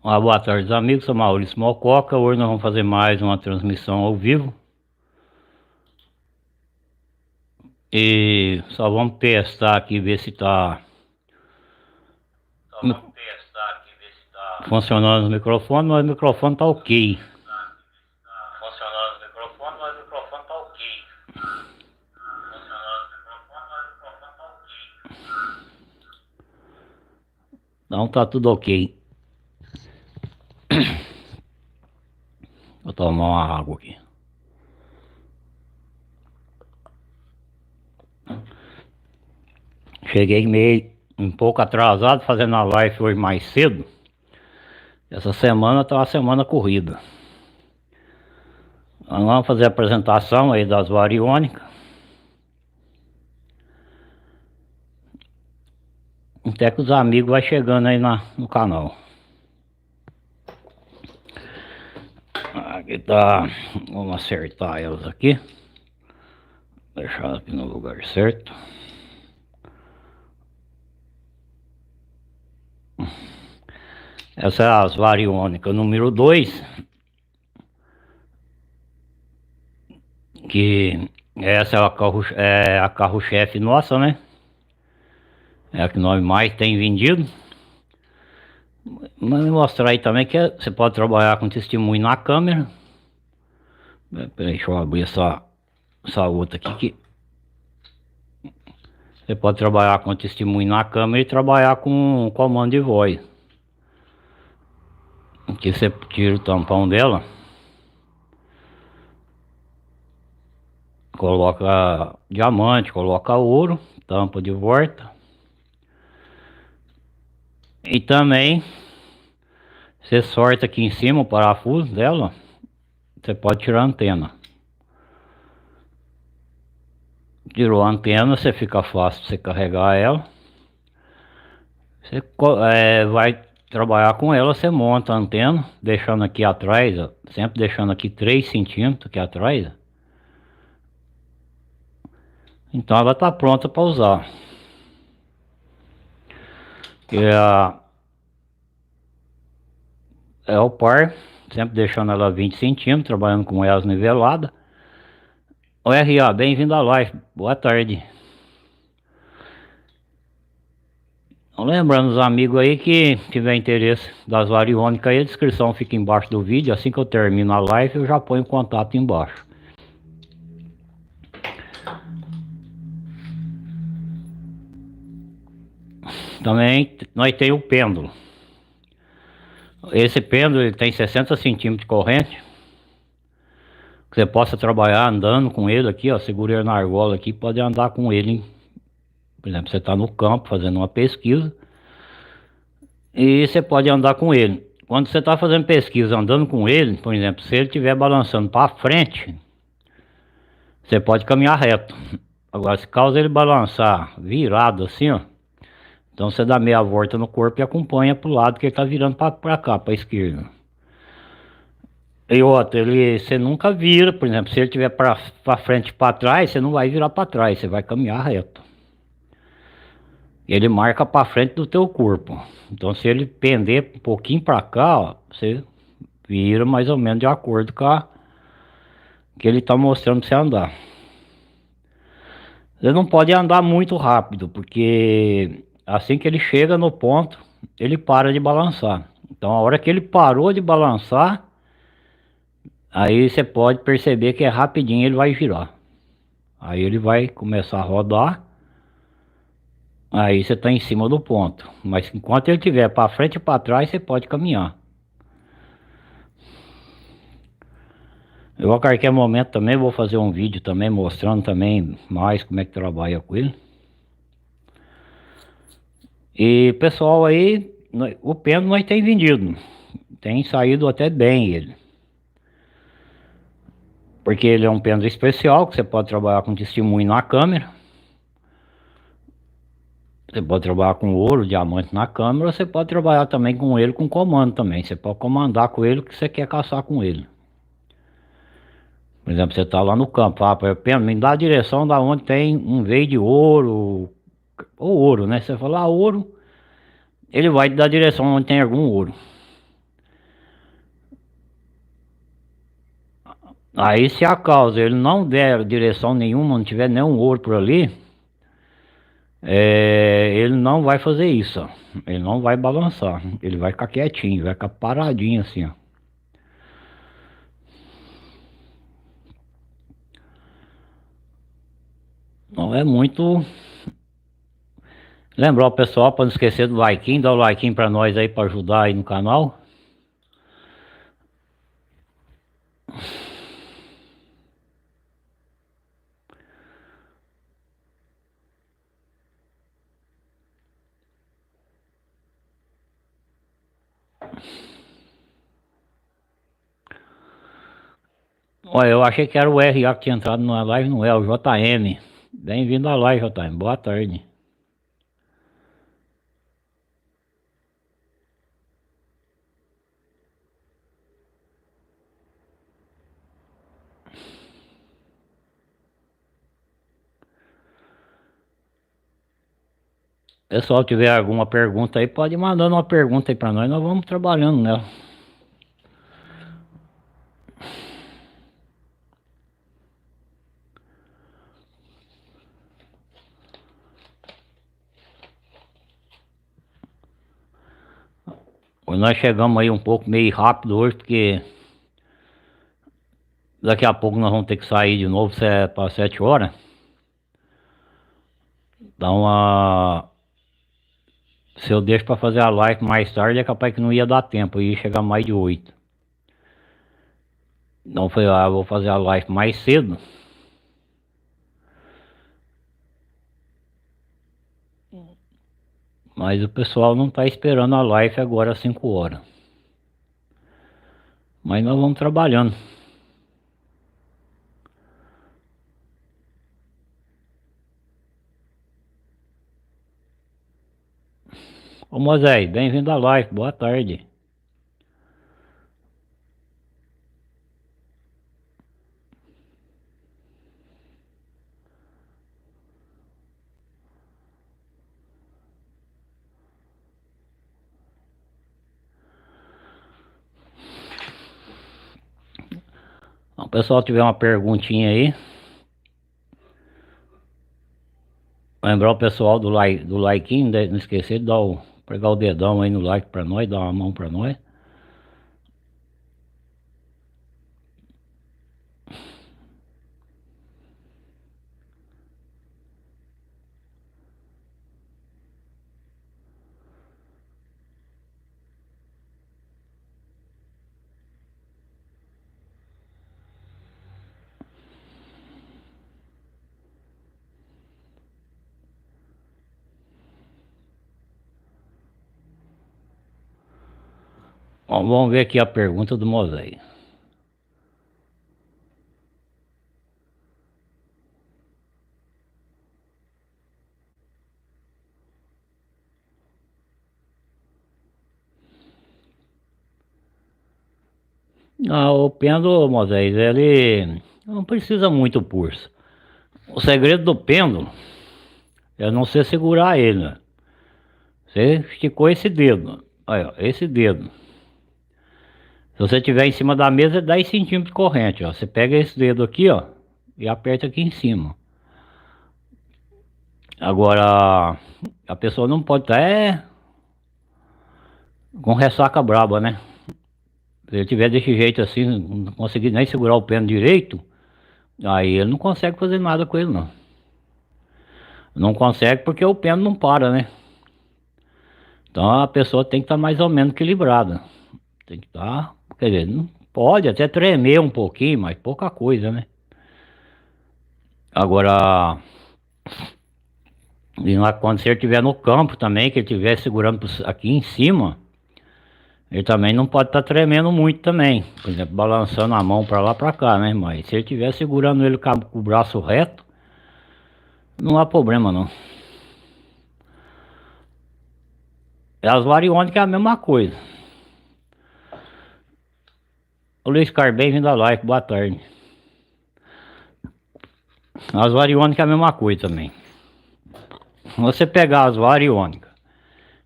Olá, boa tarde, amigos. Sou Maurício Mococa. Hoje nós vamos fazer mais uma transmissão ao vivo. E só vamos testar aqui, ver se tá funcionando o microfone, mas o microfone tá ok. Então tá tudo ok. Vou tomar uma água aqui. Cheguei meio um pouco atrasado, fazendo a live hoje mais cedo. Essa semana tá uma semana corrida. Nós vamos fazer a apresentação aí das variônicas. Até que os amigos vão chegando aí no canal. Aqui tá. Vamos acertar elas aqui. Deixar aqui no lugar certo. Essa é as variônicas número 2. Que essa é a carro-chefe nossa, né? É a que nós mais tem vendido. Mas vou mostrar aí também que você pode trabalhar com testemunho na câmera. Peraí, deixa eu abrir essa outra aqui. Você pode trabalhar com testemunho na câmera e trabalhar com comando de voz. Aqui você tira o tampão dela. Coloca diamante, coloca ouro, tampa de volta. E também você sorta aqui em cima o parafuso dela. Você pode tirar a antena. Tirou a antena, você fica fácil você carregar ela. Você vai trabalhar com ela, você monta a antena, deixando aqui atrás, ó, sempre deixando aqui 3 centímetros aqui atrás. Então ela está pronta para usar. É o par, sempre deixando ela 20 centímetros, trabalhando com elas niveladas. O RA, bem-vindo à live, boa tarde. Lembrando os amigos aí que tiver interesse das variônicas aí, a descrição fica embaixo do vídeo. Assim que eu termino a live, eu já ponho o contato embaixo. Também nós temos o pêndulo. Esse pêndulo ele tem 60 centímetros de corrente. Que você possa trabalhar andando com ele aqui, ó. Segura ele na argola aqui, pode andar com ele. Por exemplo, você está no campo fazendo uma pesquisa. E você pode andar com ele. Quando você está fazendo pesquisa andando com ele, por exemplo, se ele estiver balançando para frente, você pode caminhar reto. Agora, se caso ele balançar virado assim, ó, então você dá meia volta no corpo e acompanha pro lado que ele tá virando para cá, para a esquerda. E outra, você nunca vira, por exemplo, se ele estiver para frente e para trás, você não vai virar para trás, você vai caminhar reto. Ele marca para frente do teu corpo. Então se ele pender um pouquinho para cá, ó, você vira mais ou menos de acordo com a que ele tá mostrando para você andar. Você não pode andar muito rápido, porque assim que ele chega no ponto, ele para de balançar. Então a hora que ele parou de balançar, aí você pode perceber que é rapidinho ele vai girar. Aí ele vai começar a rodar. Aí você está em cima do ponto. Mas enquanto ele estiver para frente e para trás, você pode caminhar. Eu a qualquer momento também vou fazer um vídeo também mostrando também mais como é que trabalha com ele. E pessoal aí, o pêndulo nós tem vendido. Tem saído até bem ele. Porque ele é um pêndulo especial que você pode trabalhar com testemunho na câmera. Você pode trabalhar com ouro, diamante na câmera, ou você pode trabalhar também com ele com comando também. Você pode comandar com ele o que você quer caçar com ele. Por exemplo, você está lá no campo, me dá a direção da onde tem um veio de ouro, ou ouro, né? Você fala ouro, ele vai te dar a direção onde tem algum ouro. Aí se a causa ele não der direção nenhuma, não tiver nenhum ouro por ali, ele não vai fazer isso, ó. Ele não vai balançar, ele vai ficar quietinho, vai ficar paradinho assim, ó. Não é muito. Lembrar o pessoal para não esquecer do like, dá o like pra nós aí para ajudar aí no canal. Olha, eu achei que era o RA que tinha entrado na live, não é, o JM. Bem-vindo à live, JM. Boa tarde. Pessoal, tiver alguma pergunta aí, pode ir mandando uma pergunta aí pra nós vamos trabalhando nela. Hoje nós chegamos aí um pouco meio rápido hoje, porque daqui a pouco nós vamos ter que sair de novo para 7 horas. Dá uma... Se eu deixo para fazer a live mais tarde, é capaz que não ia dar tempo, ia chegar mais de 8. Então foi lá, eu vou fazer a live mais cedo. Mas o pessoal não tá esperando a live agora às 5 horas. Mas nós vamos trabalhando. Ô Moisés, bem-vindo à live, boa tarde. Se o pessoal tiver uma perguntinha aí, lembrar o pessoal do like, não esquecer de pegar o dedão aí no like pra nós, dar uma mão pra nós. Bom, vamos ver aqui a pergunta do Moisés. O pêndulo, Moisés, ele não precisa muito pulso. O segredo do pêndulo é não você segurar ele, né? Você esticou esse dedo, aí, ó, esse dedo. Se você tiver em cima da mesa, é 10 centímetros de corrente, ó. Você pega esse dedo aqui, ó, e aperta aqui em cima. Agora, a pessoa não pode estar com ressaca braba, né? Se ele tiver desse jeito assim, não conseguir nem segurar o pêndulo direito, aí ele não consegue fazer nada com ele, não. Não consegue porque o pêndulo não para, né? Então a pessoa tem que estar mais ou menos equilibrada. Tem que estar, quer dizer, não pode até tremer um pouquinho, mas pouca coisa, né? Agora, quando você estiver no campo também, que ele estiver segurando aqui em cima, ele também não pode estar tremendo muito também. Por exemplo, balançando a mão para lá para cá, né? Mas se ele estiver segurando ele com o braço reto, não há problema não. As variônicas é a mesma coisa. Ô Luiz Carlos, bem-vindo à live, boa tarde. As variônicas é a mesma coisa também. Se você pegar as variônicas,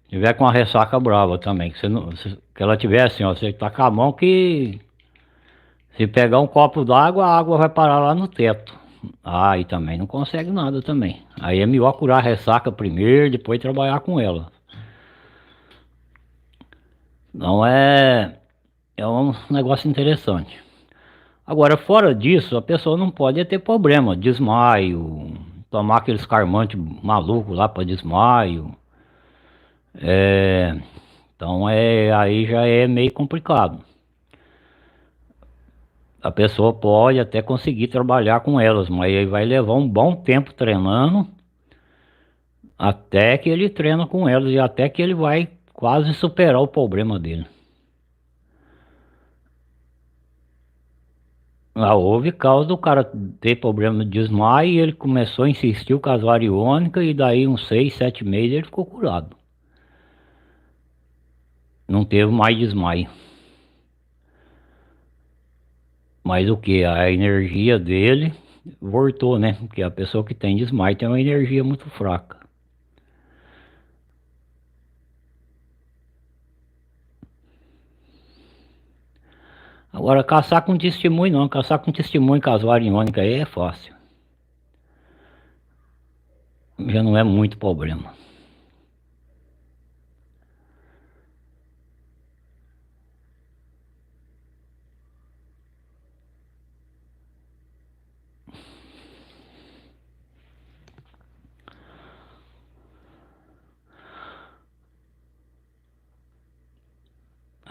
tiver com a ressaca brava também, que ela tiver assim, ó, você tá com a mão que Se pegar um copo d'água, a água vai parar lá no teto. Aí também não consegue nada também. Aí é melhor curar a ressaca primeiro, depois trabalhar com ela. Não é um negócio interessante. Agora, fora disso, a pessoa não pode ter problema, desmaio, tomar aqueles calmantes malucos lá para desmaio. Então aí já é meio complicado. A pessoa pode até conseguir trabalhar com elas, mas aí vai levar um bom tempo treinando, até que ele treina com elas e até que ele vai quase superar o problema dele. Houve causa do cara ter problema de desmaio e ele começou a insistir com as variônicas e daí uns 6, 7 meses ele ficou curado. Não teve mais desmaio. Mas o que? A energia dele voltou, né? Porque a pessoa que tem desmaio tem uma energia muito fraca. Agora, caçar com testemunho não. Caçar com testemunho com as variônicas aí é fácil. Já não é muito problema.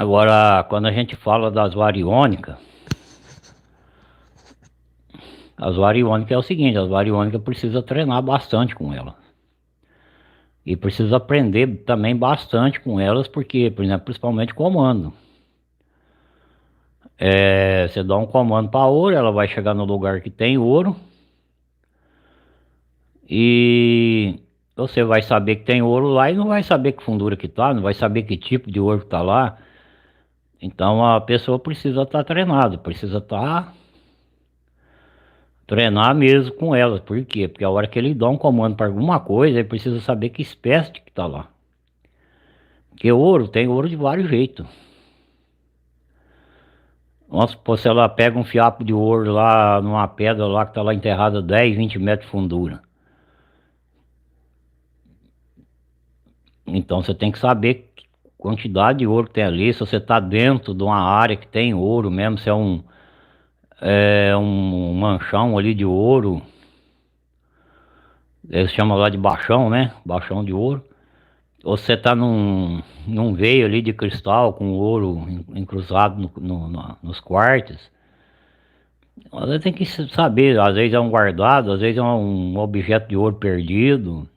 Agora, quando a gente fala das variônicas, as variônicas é o seguinte, as variônicas precisa treinar bastante com elas. E precisa aprender também bastante com elas, porque, por exemplo, principalmente comando. Você dá um comando para ouro, ela vai chegar no lugar que tem ouro. E você vai saber que tem ouro lá e não vai saber que fundura que tá, não vai saber que tipo de ouro que tá lá. Então a pessoa precisa estar treinada, precisa treinar mesmo com ela. Por quê? Porque a hora que ele dá um comando para alguma coisa, ele precisa saber que espécie que tá lá. Porque ouro, tem ouro de vários jeitos. Vamos supor, se ela pega um fiapo de ouro lá numa pedra lá que tá lá enterrada 10, 20 metros de fundura. Então você tem que saber que quantidade de ouro que tem ali, se você tá dentro de uma área que tem ouro mesmo, se é um manchão ali de ouro. Eles chamam lá de baixão, né? Baixão de ouro. Ou você tá num veio ali de cristal com ouro encruzado nos quartos. Você tem que saber, às vezes é um guardado, às vezes é um objeto de ouro perdido.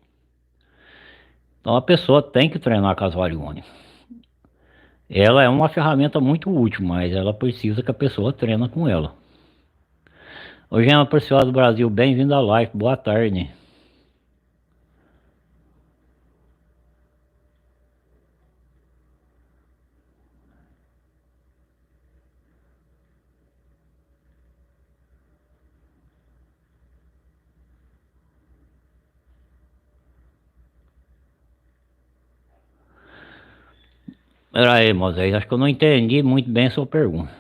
Então a pessoa tem que treinar com as variônicas. Ela é uma ferramenta muito útil, mas ela precisa que a pessoa treina com ela. Oi, Gema Preciosa do Brasil, bem-vindo à live, boa tarde. Pera aí, Moisés, acho que eu não entendi muito bem a sua pergunta.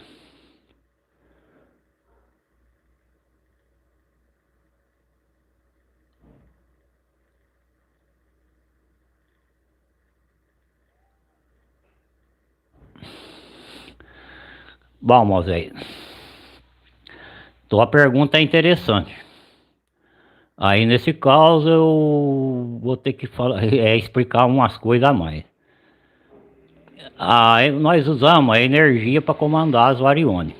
Bom, Moisés, tua pergunta é interessante. Aí nesse caso eu vou ter que explicar umas coisas a mais. Nós usamos a energia para comandar as variônicas.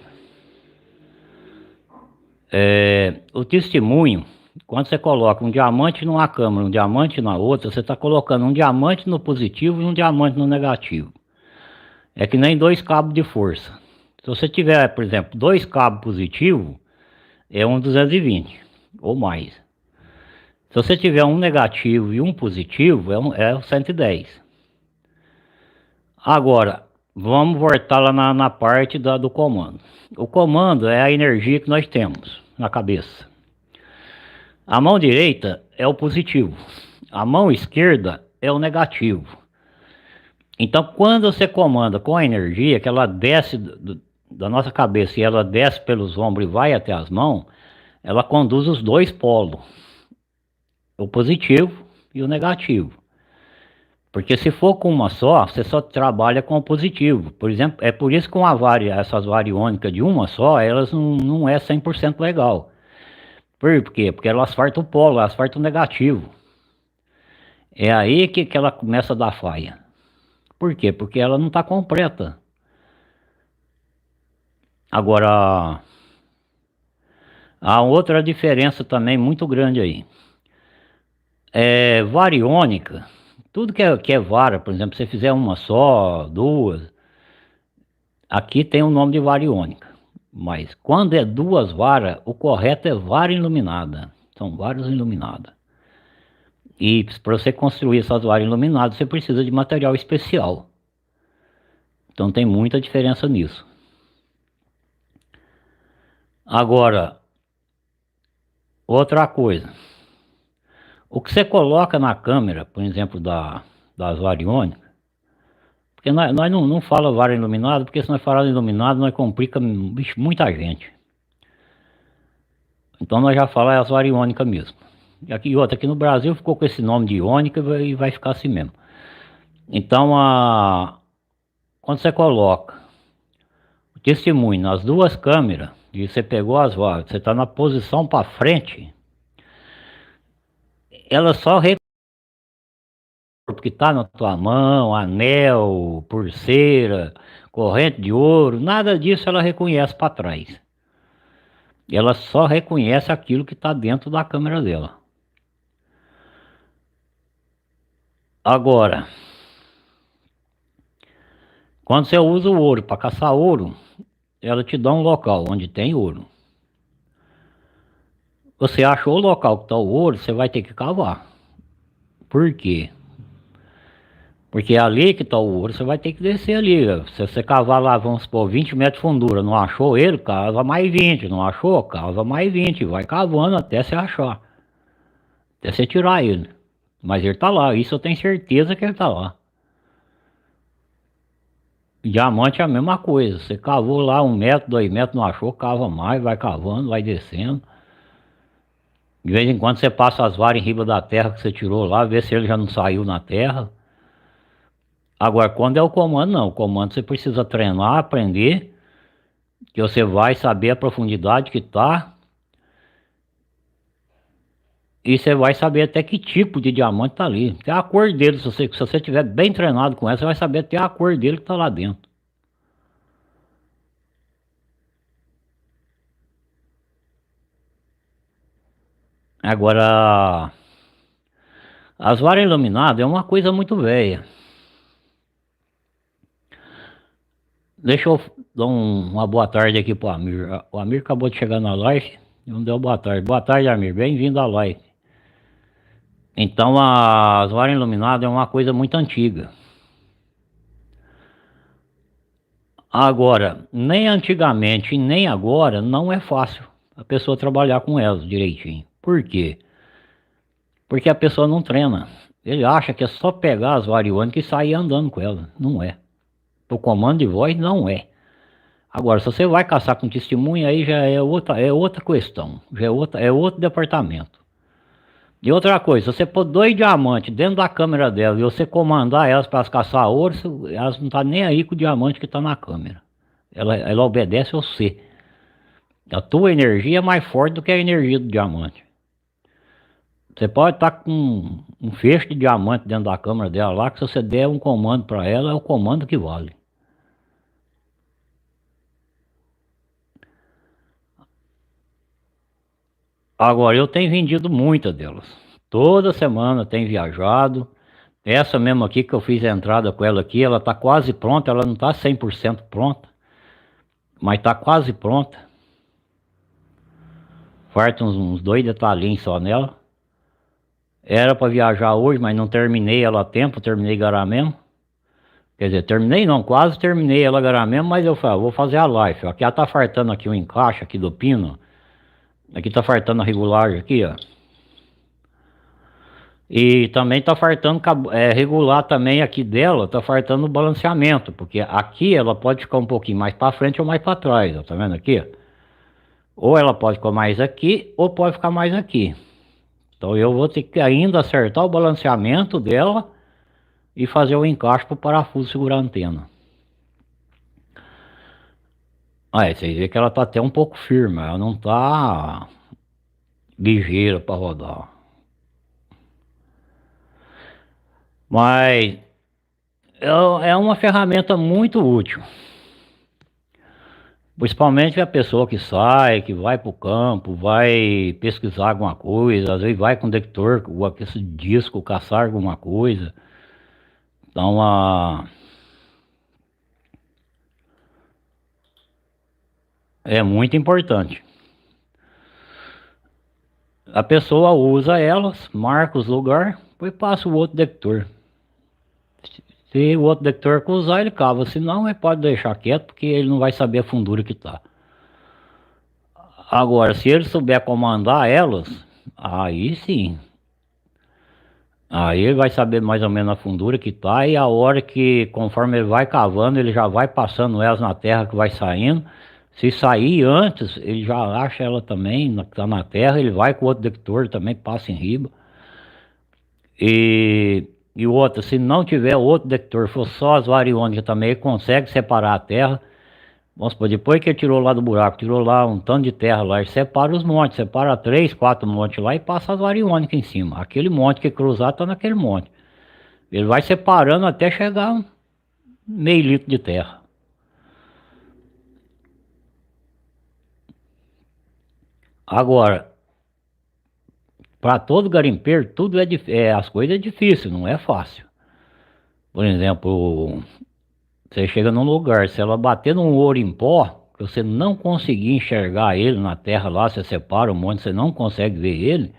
O testemunho, quando você coloca um diamante numa câmara, um diamante na outra, você está colocando um diamante no positivo e um diamante no negativo. É que nem dois cabos de força. Se você tiver, por exemplo, dois cabos positivos, é um 220 ou mais. Se você tiver um negativo e um positivo, é um 110. Agora, vamos voltar lá na parte do comando. O comando é a energia que nós temos na cabeça. A mão direita é o positivo. A mão esquerda é o negativo. Então, quando você comanda com a energia, que ela desce da nossa cabeça e ela desce pelos ombros e vai até as mãos, ela conduz os dois polos, o positivo e o negativo. Porque se for com uma só, você só trabalha com o positivo. Por exemplo, é por isso que essas variônicas de uma só, elas não é 100% legal. Por quê? Porque elas fartam o polo, elas fartam o negativo. É aí que ela começa a dar falha. Por quê? Porque ela não está completa. Agora, há outra diferença também muito grande aí. É variônica, tudo que é vara, por exemplo, se você fizer uma só, duas, aqui tem o nome de variônica. Mas quando é duas varas, o correto é vara iluminada. São varas iluminadas. E para você construir essas varas iluminadas, você precisa de material especial. Então tem muita diferença nisso. Agora, outra coisa. O que você coloca na câmera, por exemplo, das variônicas, porque nós não fala vara iluminada, porque se nós falar iluminado, nós complica muita gente. Então nós já falamos as variônicas mesmo. E aqui outra, aqui no Brasil ficou com esse nome de iônica e vai ficar assim mesmo. Então, quando você coloca o testemunho nas duas câmeras, e você pegou as varas, você está na posição para frente, ela só porque está na tua mão, anel, pulseira, corrente de ouro, nada disso ela reconhece para trás. Ela só reconhece aquilo que está dentro da câmera dela. Agora, quando você usa o ouro para caçar ouro, ela te dá um local onde tem ouro. Você achou o local que está o ouro, você vai ter que cavar. Por quê? Porque é ali que está o ouro, você vai ter que descer ali. Se você cavar lá, vamos supor, 20 metros de fundura, não achou ele, cava mais 20. Não achou, cava mais 20. Vai cavando até você achar. Até você tirar ele. Mas ele está lá, isso eu tenho certeza que ele está lá. Diamante é a mesma coisa. Você cavou lá 1 metro, 2 metros, não achou, cava mais, vai cavando, vai descendo. De vez em quando você passa as varas em riba da terra que você tirou lá, vê se ele já não saiu na terra. Agora, quando é o comando, não. O comando você precisa treinar, aprender, que você vai saber a profundidade que está. E você vai saber até que tipo de diamante está ali. Até a cor dele, se você estiver bem treinado com ela, você vai saber até a cor dele que está lá dentro. Agora, as varas iluminadas é uma coisa muito velha. Deixa eu dar uma boa tarde aqui pro Amir. O Amir acabou de chegar na live e não deu boa tarde. Boa tarde, Amir. Bem-vindo à live. Então, as varas iluminadas é uma coisa muito antiga. Agora, nem antigamente nem agora não é fácil a pessoa trabalhar com elas direitinho. Por quê? Porque a pessoa não treina. Ele acha que é só pegar as variônicas e sair andando com elas. Não é. O comando de voz não é. Agora, se você vai caçar com testemunha, aí já é outra questão. Já é outro departamento. E outra coisa, se você pôr 2 diamantes dentro da câmera dela e você comandar elas para caçar ouro, elas não estão nem aí com o diamante que está na câmera. Ela obedece ao você. A tua energia é mais forte do que a energia do diamante. Você pode estar com um feixe de diamante dentro da câmera dela lá, que se você der um comando para ela, é o comando que vale. Agora, eu tenho vendido muitas delas. Toda semana tenho viajado. Essa mesmo aqui que eu fiz a entrada com ela aqui, ela está quase pronta. Ela não está 100% pronta, mas está quase pronta. Faltam uns 2 detalhinhos só nela. Era para viajar hoje, mas não terminei ela a tempo, terminei agora mesmo. Quer dizer, terminei não, quase terminei ela agora mesmo, mas eu falei, vou fazer a live. Aqui ela tá fartando aqui o encaixe aqui do pino. Aqui tá fartando a regulagem aqui, ó. E também tá faltando regular também aqui dela, tá faltando o balanceamento, porque aqui ela pode ficar um pouquinho mais para frente ou mais para trás, ó, tá vendo aqui? Ou ela pode ficar mais aqui ou pode ficar mais aqui. Então eu vou ter que ainda acertar o balanceamento dela e fazer o encaixe para o parafuso segurar a antena. Vocês veem que ela tá até um pouco firme, ela não tá ligeira para rodar. Mas é uma ferramenta muito útil. Principalmente a pessoa que sai, que vai para o campo, vai pesquisar alguma coisa, às vezes vai com detector, com esse disco, caçar alguma coisa. Então, é muito importante. A pessoa usa elas, marca os lugares, depois passa o outro detector. Se o outro detector que usar, ele cava. Se não, ele pode deixar quieto, porque ele não vai saber a fundura que tá. Agora, se ele souber comandar elas, aí sim. Aí ele vai saber mais ou menos a fundura que tá, e a hora que, conforme ele vai cavando, ele já vai passando elas na terra que vai saindo. Se sair antes, ele já acha ela também, que tá na terra, ele vai com o outro detector também, passa em riba. E o outro, se não tiver outro detector, for só as variônicas também, ele consegue separar a terra. Vamos supor, depois que ele tirou lá do buraco, tirou lá um tanto de terra lá, ele separa os montes, separa 3, 4 montes lá e passa as variônicas em cima. Aquele monte que cruzar tá naquele monte. Ele vai separando até chegar meio litro de terra. Agora, para todo garimpeiro, tudo as coisas é difícil, não é fácil. Por exemplo, você chega num lugar, se ela bater num ouro em pó, que você não conseguir enxergar ele na terra lá, você separa um monte, você não consegue ver ele,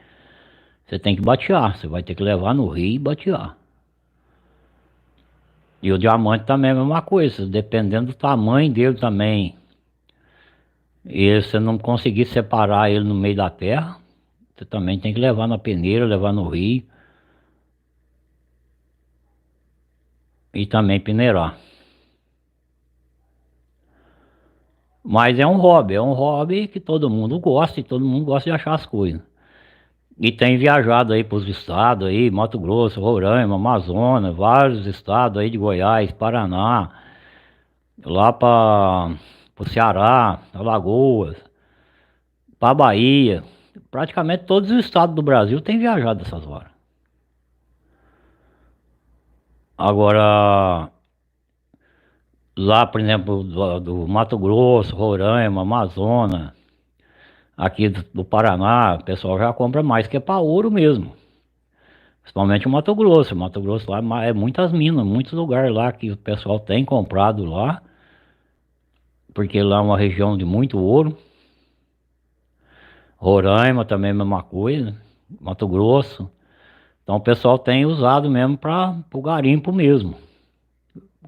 você tem que batear, você vai ter que levar no rio e batear. E o diamante também é a mesma coisa, dependendo do tamanho dele também. E se você não conseguir separar ele no meio da terra, você também tem que levar na peneira, levar no rio e também peneirar. Mas é um hobby que todo mundo gosta e todo mundo gosta de achar as coisas. E tem viajado aí para os estados aí, Mato Grosso, Roraima, Amazonas, vários estados aí de Goiás, Paraná, lá para o Ceará, Alagoas, para Bahia. Praticamente todos os estados do Brasil têm viajado essas horas. Agora, lá, por exemplo, do Mato Grosso, Roraima, Amazonas, aqui do Paraná, o pessoal já compra mais que é para ouro mesmo. Principalmente o Mato Grosso. O Mato Grosso lá é muitas minas, muitos lugares lá que o pessoal tem comprado lá. Porque lá é uma região de muito ouro. Roraima também é a mesma coisa. Mato Grosso. Então o pessoal tem usado mesmo para o garimpo mesmo.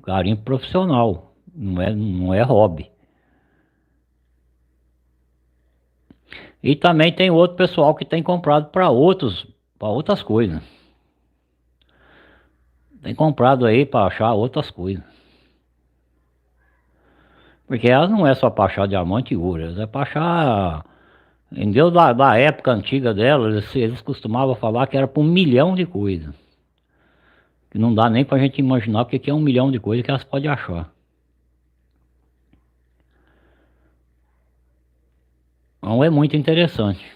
Garimpo profissional. Não é hobby. E também tem outro pessoal que tem comprado para outras coisas. Tem comprado aí para achar outras coisas. Porque elas não é só para achar diamante e ouro, elas é para achar. Em Deus da época antiga delas, eles costumavam falar que era para 1 milhão de coisas. Que não dá nem pra gente imaginar o que é 1 milhão de coisas que elas podem achar. Então é muito interessante.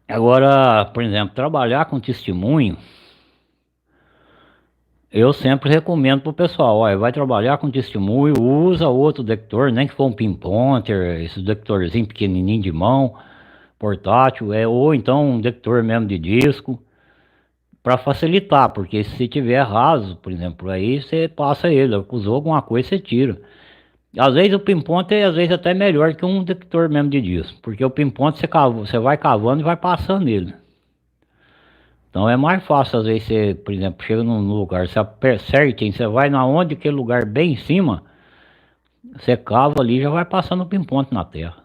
Agora, por exemplo, trabalhar com testemunho, eu sempre recomendo pro pessoal, olha, vai trabalhar com testemunho, usa outro detector, nem que for um pinpointer, esse detectorzinho pequenininho de mão, portátil, ou então um detector mesmo de disco, para facilitar, porque se tiver raso, por exemplo, aí você passa ele, usou alguma coisa, você tira. Às vezes o pinpoint é às vezes até melhor que um detector mesmo de disco, porque o pinpoint você vai cavando e vai passando ele. Então é mais fácil, às vezes, você, por exemplo, chega num lugar, você certinho, você vai na onde, aquele lugar bem em cima, você cava ali e já vai passando o pinponto na terra.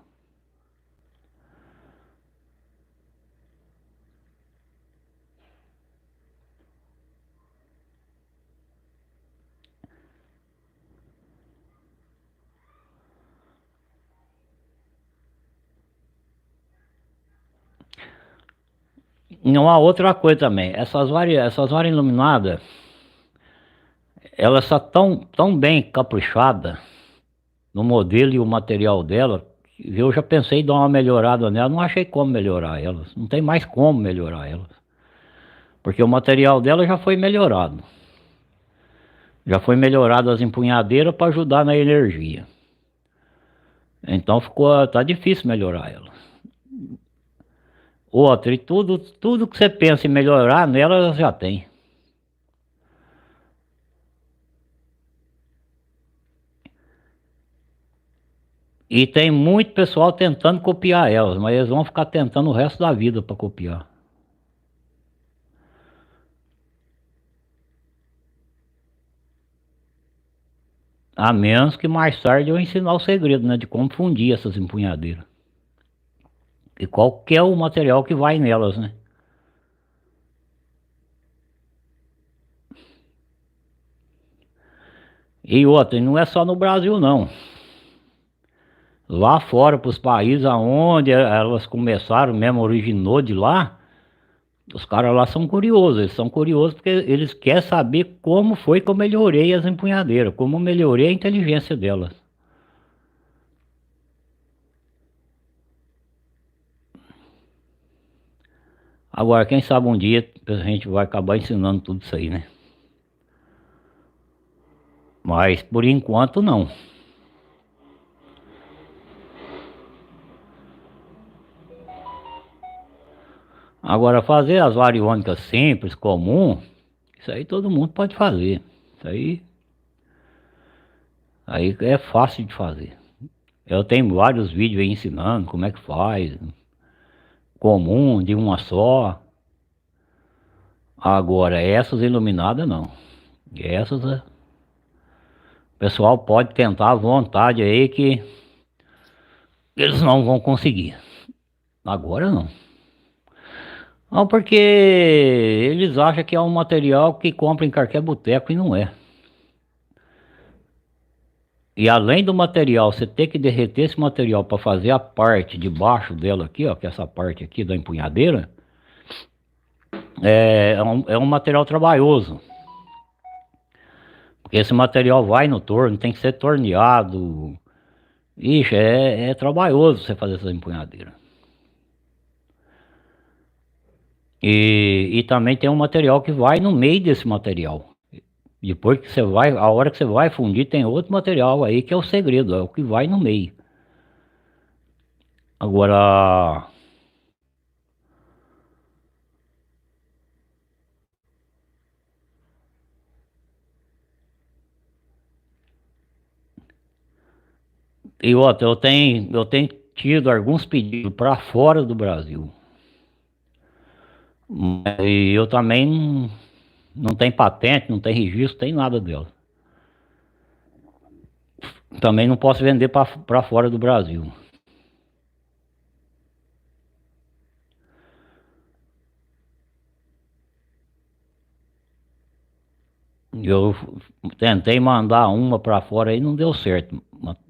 E uma outra coisa também, essas varas iluminadas, elas são tão bem caprichadas no modelo e o material dela, que eu já pensei em dar uma melhorada nela, não achei como melhorar elas, não tem mais como melhorar elas, porque o material dela já foi melhorado. Já foi melhorado as empunhadeiras para ajudar na energia. Então tá difícil melhorar ela. Outra, e tudo que você pensa em melhorar nela já tem. E tem muito pessoal tentando copiar elas, mas eles vão ficar tentando o resto da vida para copiar. A menos que mais tarde eu ensinar o segredo, né, de como fundir essas empunhadeiras. E qual que é o material que vai nelas, né? E outra, e não é só no Brasil não. Lá fora, para os países aonde elas começaram, mesmo originou de lá, os caras lá são curiosos, eles são curiosos porque eles querem saber como foi que eu melhorei as empunhadeiras, como eu melhorei a inteligência delas. Agora, quem sabe um dia a gente vai acabar ensinando tudo isso aí, né? Mas por enquanto não. Agora, fazer as variônicas simples, comum, isso aí todo mundo pode fazer. Isso aí é fácil de fazer. Eu tenho vários vídeos aí ensinando como é que faz, comum, de uma só. Agora, essas iluminadas não. Essas, o pessoal pode tentar à vontade aí que eles não vão conseguir. Agora não. Não, porque eles acham que é um material que compra em qualquer boteco e não é. E além do material, você ter que derreter esse material para fazer a parte de baixo dela aqui, ó, que é essa parte aqui da empunhadeira, é um material trabalhoso. Porque esse material vai no torno, tem que ser torneado. Ixi, é trabalhoso você fazer essa empunhadeira. E também tem um material que vai no meio desse material. Depois que você vai, a hora que você vai fundir, tem outro material aí que é o segredo, é o que vai no meio. Agora, e outra, eu tenho tido alguns pedidos para fora do Brasil. E eu também não tenho patente, não tenho registro, não tenho nada dela. Também não posso vender para fora do Brasil. Eu tentei mandar uma para fora aí, não deu certo.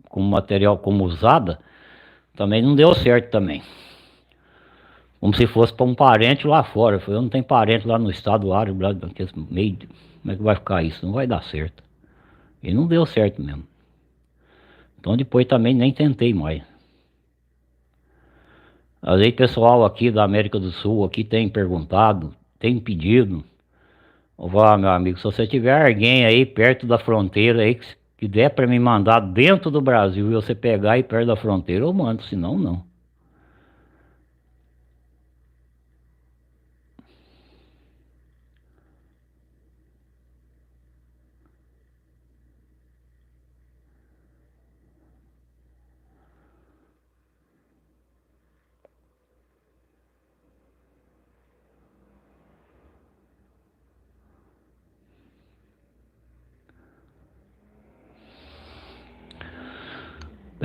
Com material como usada, também não deu certo também. Como se fosse para um parente lá fora. Eu não tenho parente lá no estado árabe, lá daqueles meio. Como é que vai ficar isso? Não vai dar certo. E não deu certo mesmo. Então depois também nem tentei mais. Às vezes pessoal aqui da América do Sul aqui tem perguntado, tem pedido. Vá, meu amigo, se você tiver alguém aí perto da fronteira aí que der para me mandar dentro do Brasil e você pegar aí perto da fronteira, eu mando, senão não.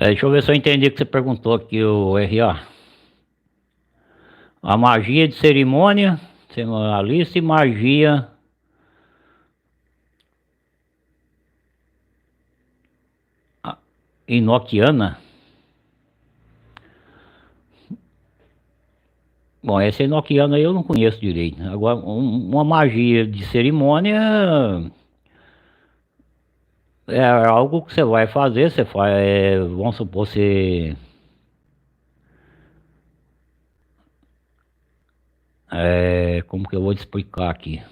Deixa eu ver se eu entendi o que você perguntou aqui, o RA. A magia de cerimônia, cerimonialista e magia enoquiana. Bom, essa enoquiana aí eu não conheço direito. Agora, uma magia de cerimônia é algo que você vai fazer, você faz, vamos supor, você... como que eu vou te explicar aqui?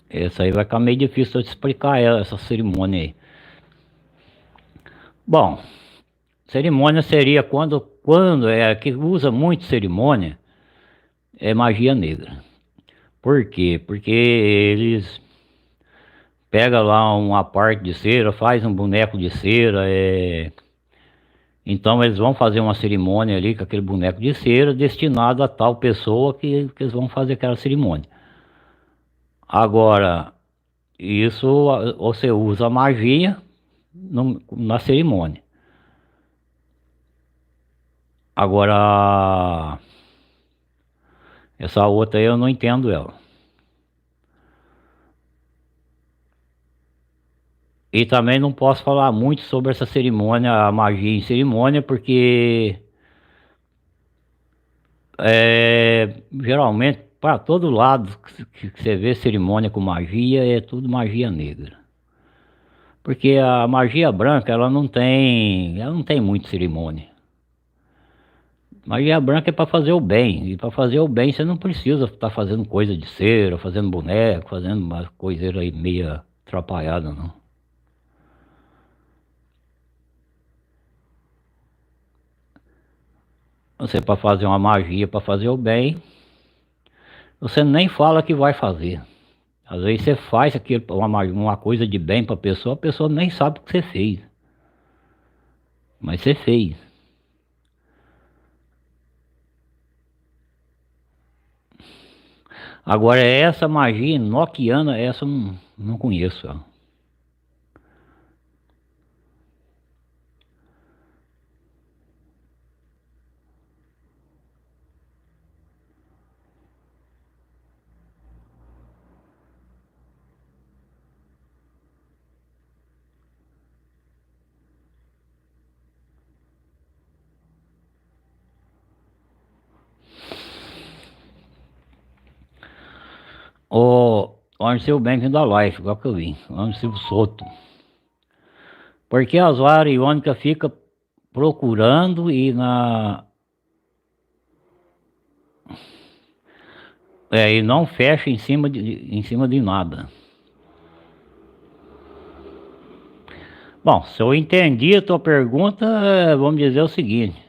Essa aí vai ficar meio difícil de explicar essa cerimônia aí. Bom, cerimônia seria quando é que usa muito cerimônia, é magia negra. Por quê? Porque eles pegam lá uma parte de cera, faz um boneco de cera, então eles vão fazer uma cerimônia ali com aquele boneco de cera destinado a tal pessoa que eles vão fazer aquela cerimônia. Agora, isso você usa a magia na cerimônia. Agora, essa outra aí eu não entendo ela. E também não posso falar muito sobre essa cerimônia, a magia em cerimônia, porque geralmente para todo lado que você vê cerimônia com magia é tudo magia negra. Porque a magia branca ela não tem muito cerimônia. Magia branca é para fazer o bem, e para fazer o bem você não precisa estar fazendo coisa de cera, fazendo boneco, fazendo umas coisas aí meia atrapalhada, não. Você para fazer uma magia, para fazer o bem, você nem fala que vai fazer. Às vezes você faz aquilo, uma coisa de bem para a pessoa nem sabe o que você fez. Mas você fez. Agora essa magia enoquiana, essa eu não conheço. Ó. O Arceu Bank da Life, igual que eu vi. O Arceu Soto. Porque as varas iônicas ficam procurando e não fecha em cima de nada. Bom, se eu entendi a tua pergunta, vamos dizer o seguinte.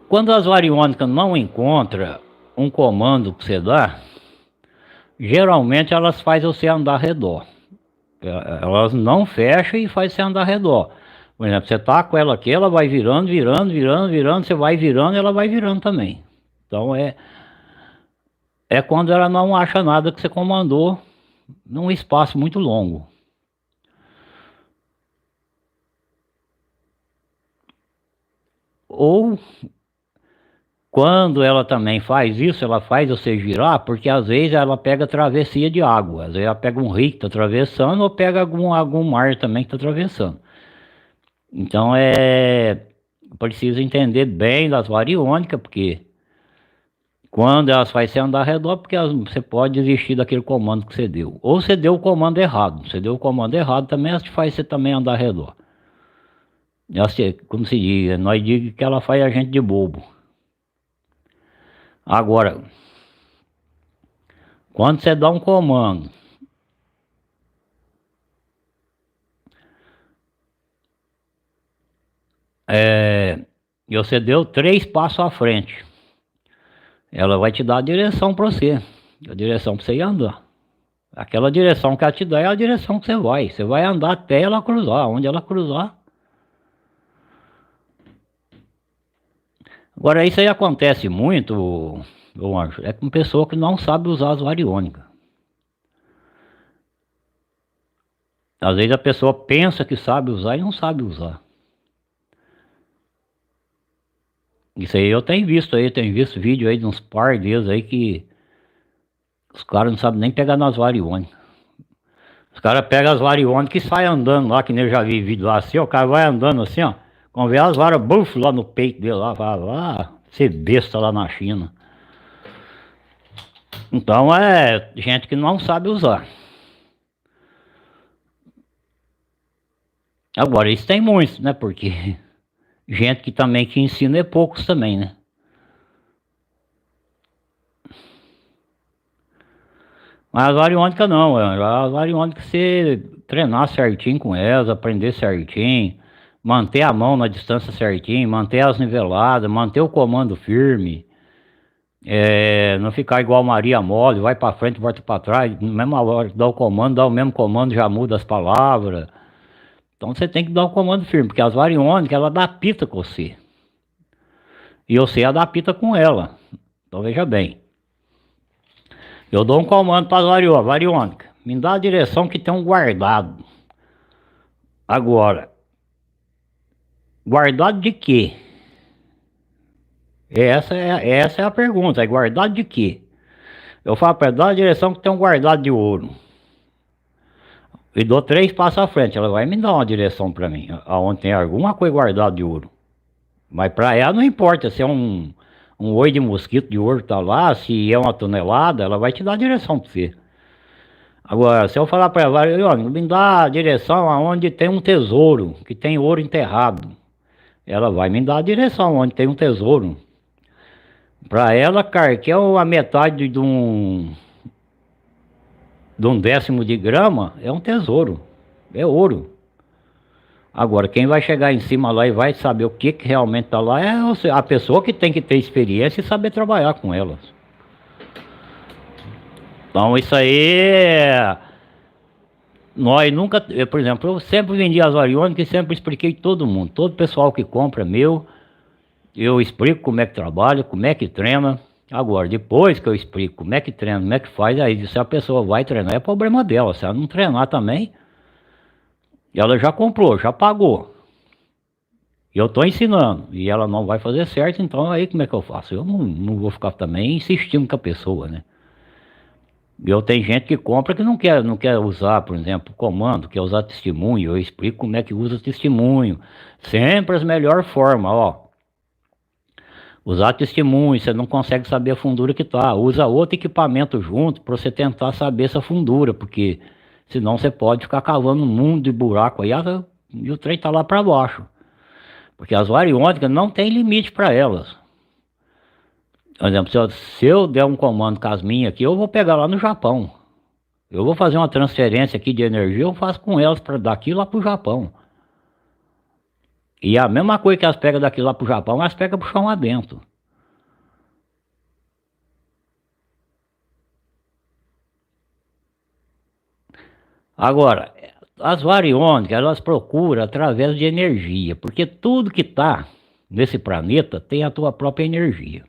Quando as variônicas não encontram um comando que você dá, geralmente elas fazem você andar ao redor. Elas não fecham e fazem você andar ao redor. Por exemplo, você tá com ela aqui, ela vai virando, virando, virando, virando, você vai virando e ela vai virando também. Então é quando ela não acha nada que você comandou num espaço muito longo. Ou quando ela também faz isso, ela faz você girar, porque às vezes ela pega travessia de água. Às vezes ela pega um rio que está atravessando ou pega algum mar também que está atravessando. Então preciso entender bem das variônicas, porque quando elas fazem você andar ao redor, porque você pode desistir daquele comando que você deu. Ou você deu o comando errado. Você deu o comando errado também, elas faz você também andar ao redor. Como se diz, nós digamos que ela faz a gente de bobo. Agora, quando você dá um comando, e você deu 3 passos à frente, ela vai te dar a direção para você, a direção para você ir andar. Aquela direção que ela te dá é a direção que você vai. Você vai andar até ela cruzar, onde ela cruzar. Agora, isso aí acontece muito, ô Anjo, é com pessoa que não sabe usar as variônicas. Às vezes a pessoa pensa que sabe usar e não sabe usar. Isso aí eu tenho visto vídeo aí de uns par deles aí que os caras não sabem nem pegar nas variônicas. Os caras pegam as variônicas e saem andando lá, que nem eu já vi vídeo lá assim, ó, o cara vai andando assim, ó, quando vê as varas, buf, lá no peito dele lá, vai ser besta lá na China. Então é gente que não sabe usar. Agora, isso tem muitos, né, porque gente que também que ensina é poucos também, né. Mas as variônicas não, as variônicas você treinar certinho com elas, aprender certinho, manter a mão na distância certinho, manter as niveladas, manter o comando firme, não ficar igual Maria Mole, vai pra frente, volta pra trás, na mesma hora que dá o comando, dá o mesmo comando, já muda as palavras. Então você tem que dar o comando firme, porque as variônicas, ela adapta com você. E você adapta com ela. Então veja bem. Eu dou um comando para as variônicas. Me dá a direção que tem um guardado. Agora, guardado de quê? Essa é a pergunta. É guardado de quê? Eu falo para ela, dá a direção que tem um guardado de ouro. E dou 3 passos à frente. Ela vai me dar uma direção para mim. Aonde tem alguma coisa guardada de ouro. Mas para ela não importa se é um oi de mosquito de ouro que tá lá, se é uma tonelada, ela vai te dar a direção para você. Agora, se eu falar para ela, olha, me dá a direção aonde tem um tesouro, que tem ouro enterrado. Ela vai me dar a direção onde tem um tesouro. Para ela, cara, que é a metade de um décimo de grama, é um tesouro. É ouro. Agora, quem vai chegar em cima lá e vai saber o que realmente está lá é a pessoa que tem que ter experiência e saber trabalhar com elas. Então, isso aí nós nunca, por exemplo, eu sempre vendi as variônicas e sempre expliquei todo mundo, todo pessoal que compra meu, eu explico como é que trabalha, como é que treina. Agora, depois que eu explico como é que treina, como é que faz, aí se a pessoa vai treinar, é problema dela. Se ela não treinar também, ela já comprou, já pagou. Eu estou ensinando e ela não vai fazer certo, então aí como é que eu faço? Eu não vou ficar também insistindo com a pessoa, né? Eu tenho gente que compra que não quer usar, por exemplo, comando, quer usar testemunho. Eu explico como é que usa testemunho. Sempre as melhores formas, ó. Usar testemunho, você não consegue saber a fundura que tá. Usa outro equipamento junto para você tentar saber essa fundura, porque senão você pode ficar cavando um mundo de buraco aí e o trem tá lá para baixo. Porque as variônicas não tem limite para elas. Por exemplo, se eu der um comando com as minhas aqui, eu vou pegar lá no Japão. Eu vou fazer uma transferência aqui de energia, eu faço com elas para daqui lá pro Japão. E a mesma coisa que elas pegam daqui lá pro Japão, elas pegam pro chão adentro. Agora, as variônicas, elas procuram através de energia, porque tudo que está nesse planeta tem a tua própria energia.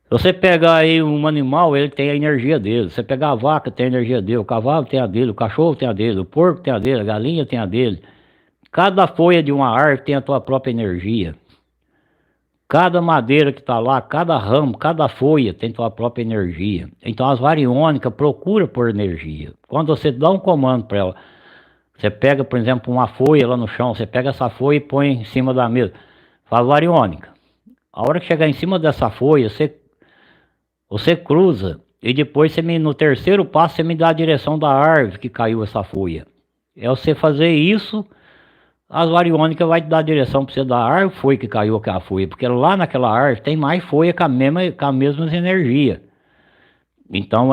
Se você pegar aí um animal, ele tem a energia dele. Se você pegar a vaca, tem a energia dele. O cavalo tem a dele, o cachorro tem a dele, o porco tem a dele, a galinha tem a dele. Cada folha de uma árvore tem a tua própria energia. Cada madeira que está lá, cada ramo, cada folha tem tua própria energia. Então as variônicas procuram por energia. Quando você dá um comando para ela, você pega, por exemplo, uma folha lá no chão, você pega essa folha e põe em cima da mesa. Fala, variônica, a hora que chegar em cima dessa folha, você cruza e depois no terceiro passo você me dá a direção da árvore que caiu essa folha. É você fazer isso, as variônicas vai te dar a direção para você da árvore foi que caiu aquela folha, porque lá naquela árvore tem mais folha com a mesma energia. Então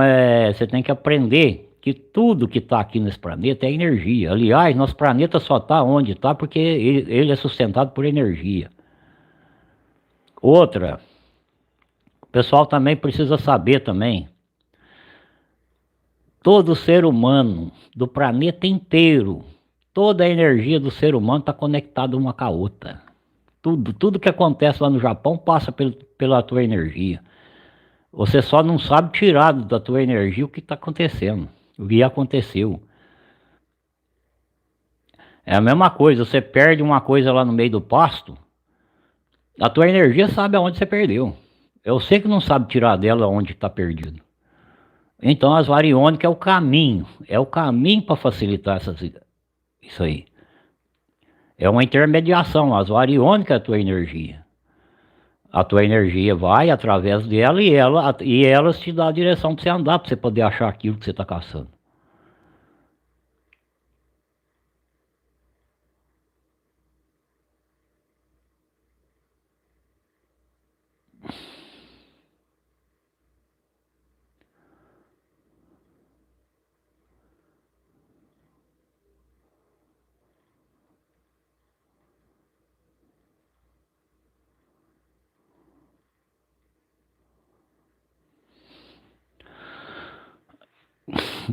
você tem que aprender que tudo que está aqui nesse planeta é energia. Aliás, nosso planeta só está onde está porque ele é sustentado por energia. Outra, o pessoal também precisa saber também, todo ser humano do planeta inteiro, toda a energia do ser humano está conectada uma com a outra. Tudo que acontece lá no Japão passa pela tua energia. Você só não sabe tirar da tua energia o que está acontecendo, o que aconteceu. É a mesma coisa, você perde uma coisa lá no meio do pasto, a tua energia sabe aonde você perdeu. Eu sei que não sabe tirar dela onde está perdido. Então as variônicas é o caminho para facilitar isso aí. É uma intermediação, as variônicas é a tua energia. A tua energia vai através dela e elas te dão a direção para você andar, para você poder achar aquilo que você está caçando.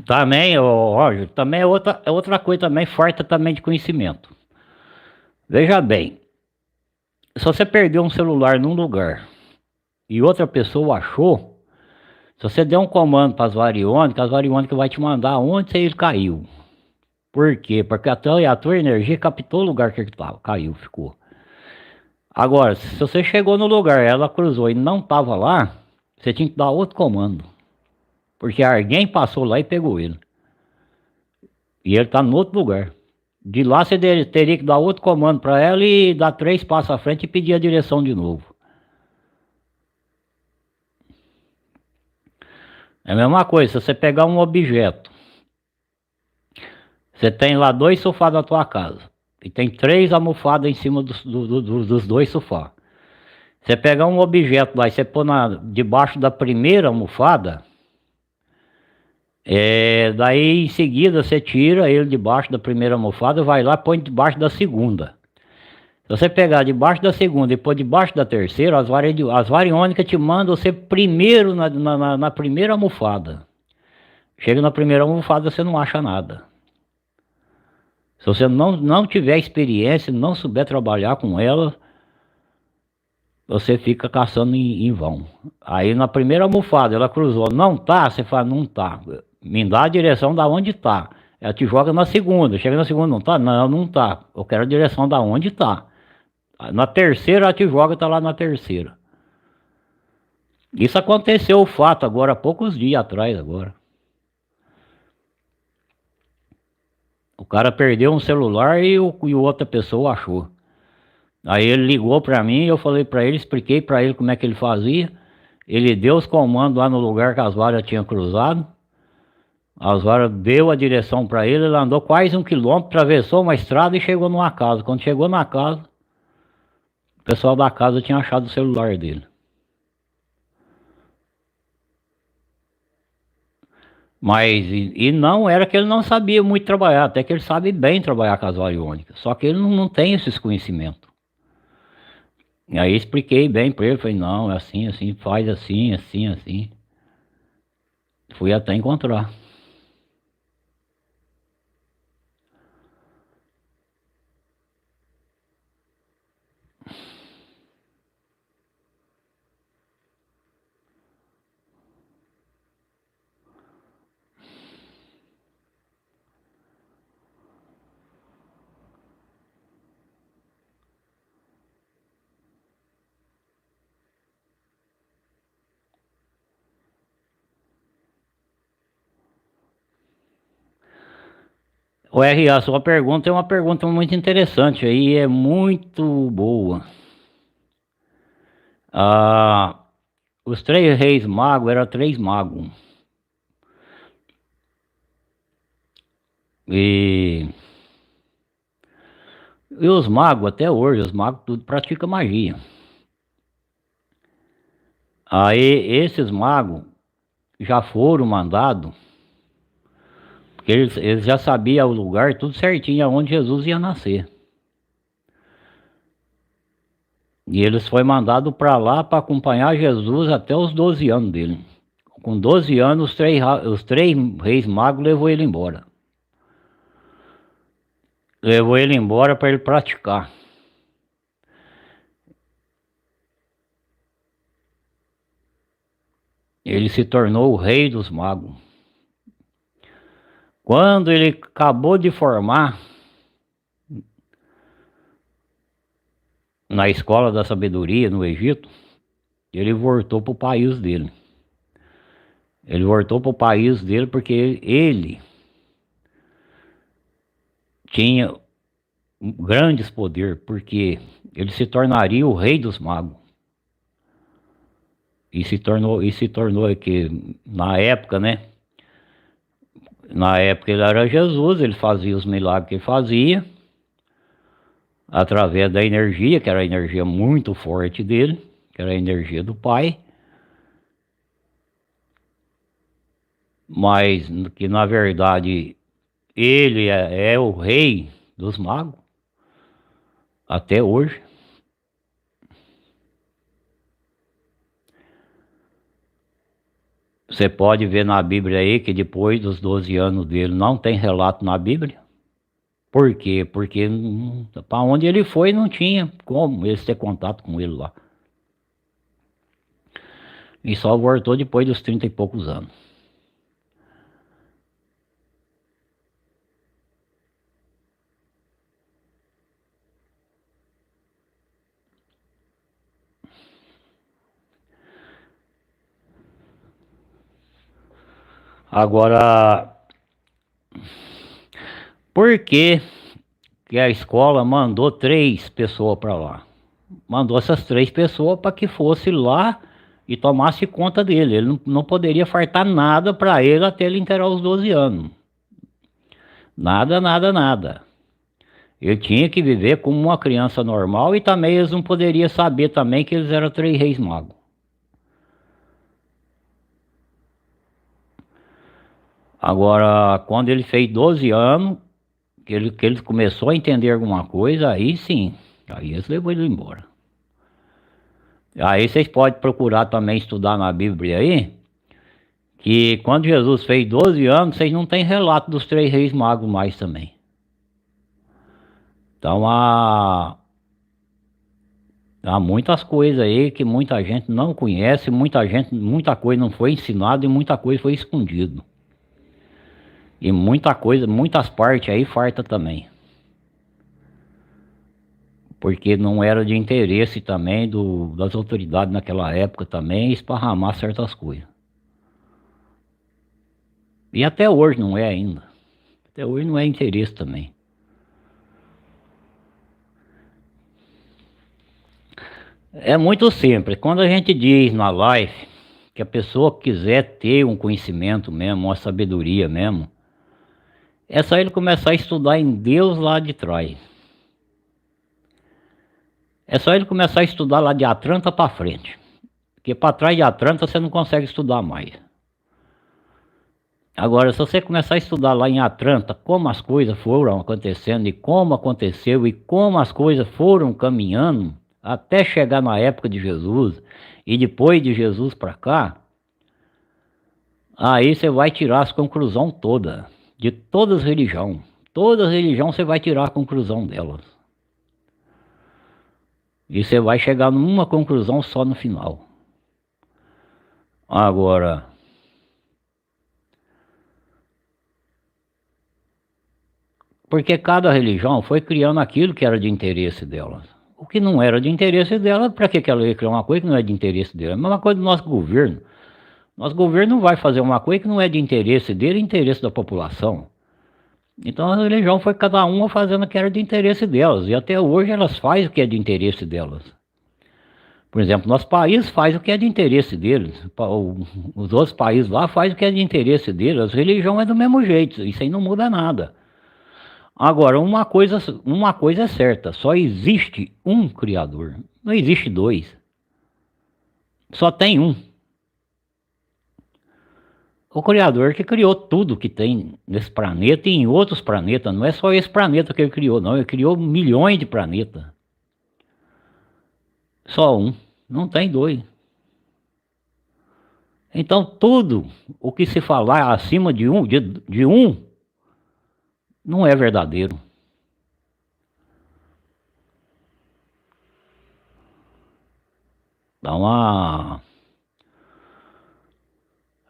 Também, Roger, também é outra coisa também, farta também de conhecimento. Veja bem, se você perdeu um celular num lugar e outra pessoa achou, se você der um comando para as variônicas vai te mandar onde ele caiu. Por quê? Porque a tua energia captou o lugar que ele tava, caiu, ficou. Agora, se você chegou no lugar, ela cruzou e não estava lá, você tinha que dar outro comando. Porque alguém passou lá e pegou ele. E ele está no outro lugar. De lá você teria que dar outro comando para ela e dar 3 passos à frente e pedir a direção de novo. É a mesma coisa, se você pegar um objeto, você tem lá 2 sofás na tua casa e tem 3 almofadas em cima dos 2 sofás. Você pegar um objeto lá e você pôr debaixo da primeira almofada, daí em seguida você tira ele debaixo da primeira almofada, vai lá e põe debaixo da segunda. Se você pegar debaixo da segunda e pôr debaixo da terceira, as variônicas te mandam você primeiro na primeira almofada. Chega na primeira almofada, você não acha nada. Se você não tiver experiência, não souber trabalhar com ela, você fica caçando em vão. Aí na primeira almofada ela cruzou, não tá? Você fala, não tá. Me dá a direção da onde tá. Ela te joga na segunda, chega na segunda, não tá? Não, não tá. Eu quero a direção da onde tá. Na terceira ela te joga, tá lá na terceira. Isso aconteceu o fato agora, há poucos dias atrás agora. O cara perdeu um celular e outra pessoa achou. Aí ele ligou para mim, eu falei para ele, expliquei para ele como é que ele fazia. Ele deu os comandos lá no lugar que as varas tinham cruzado. As varas deu a direção para ele, ele andou quase 1 quilômetro, atravessou uma estrada e chegou numa casa. Quando chegou na casa, o pessoal da casa tinha achado o celular dele. Mas, e não era que ele não sabia muito trabalhar, até que ele sabe bem trabalhar com as variônicas. Só que ele não tem esses conhecimentos. E aí expliquei bem para ele, falei, não, é assim, assim, faz assim, assim, assim. Fui até encontrar. O RA, sua pergunta é uma pergunta muito interessante aí, é muito boa. Os 3 reis magos eram 3 magos. E os magos, até hoje, os magos tudo praticam magia. Aí esses magos já foram mandados, porque eles já sabiam o lugar, tudo certinho, aonde Jesus ia nascer. E eles foram mandados para lá para acompanhar Jesus até os 12 anos dele. Com 12 anos, os três reis magos levou ele embora. Levou ele embora para ele praticar. ele se tornou o rei dos magos. Quando ele acabou de formar na escola da sabedoria no Egito, ele voltou para o país dele. Ele voltou para o país dele porque ele tinha grandes poderes, porque ele se tornaria o rei dos magos. E se tornou que na época, né? Na época ele era Jesus, ele fazia os milagres que ele fazia, através da energia, que era a energia muito forte dele, que era a energia do Pai, mas que na verdade ele é o rei dos magos até hoje. Você pode ver na Bíblia aí que depois dos 12 anos dele não tem relato na Bíblia. Por quê? Porque para onde ele foi não tinha como eles ter contato com ele lá. E só voltou depois dos 30 e poucos anos. Agora, por que que a escola mandou 3 pessoas para lá? Mandou essas 3 pessoas para que fosse lá e tomasse conta dele. Ele não poderia faltar nada para ele até ele inteirar os 12 anos. Nada, nada, nada. Ele tinha que viver como uma criança normal e também eles não poderiam saber também que eles eram 3 reis magos. Agora, quando ele fez 12 anos, que ele começou a entender alguma coisa, aí sim, aí eles levou ele embora. Aí vocês podem procurar também estudar na Bíblia aí, que quando Jesus fez 12 anos, vocês não têm relato dos 3 reis magos mais também. Então há muitas coisas aí que muita gente não conhece, muita coisa não foi ensinada e muita coisa foi escondido. E muita coisa, muitas partes aí farta também. Porque não era de interesse também das autoridades naquela época também esparramar certas coisas. E até hoje não é ainda. Até hoje não é interesse também. É muito simples. Quando a gente diz na live que a pessoa quiser ter um conhecimento mesmo, uma sabedoria mesmo, é só ele começar a estudar em Deus lá de trás. É só ele começar a estudar lá de Atlanta para frente. Porque para trás de Atlanta você não consegue estudar mais. Agora, se você começar a estudar lá em Atlanta como as coisas foram acontecendo e como aconteceu e como as coisas foram caminhando até chegar na época de Jesus e depois de Jesus para cá, aí você vai tirar as conclusões todas de todas as religiões. Toda religião você vai tirar a conclusão delas. E você vai chegar numa conclusão só no final. Agora, porque cada religião foi criando aquilo que era de interesse delas. O que não era de interesse dela, para que ela ia criar uma coisa que não é de interesse dela? É a mesma coisa do nosso governo. Nosso governo não vai fazer uma coisa que não é de interesse dele, é interesse da população. Então a religião foi cada uma fazendo o que era de interesse delas. E até hoje elas fazem o que é de interesse delas. Por exemplo, nosso país faz o que é de interesse deles. Os outros países lá fazem o que é de interesse deles. A religião é do mesmo jeito. Isso aí não muda nada. Agora, uma coisa é certa, só existe um Criador, não existe dois, só tem um. O Criador que criou tudo que tem nesse planeta e em outros planetas, não é só esse planeta que ele criou, não, ele criou milhões de planetas. Só um, não tem dois. Então tudo o que se falar acima de um não é verdadeiro. Dá uma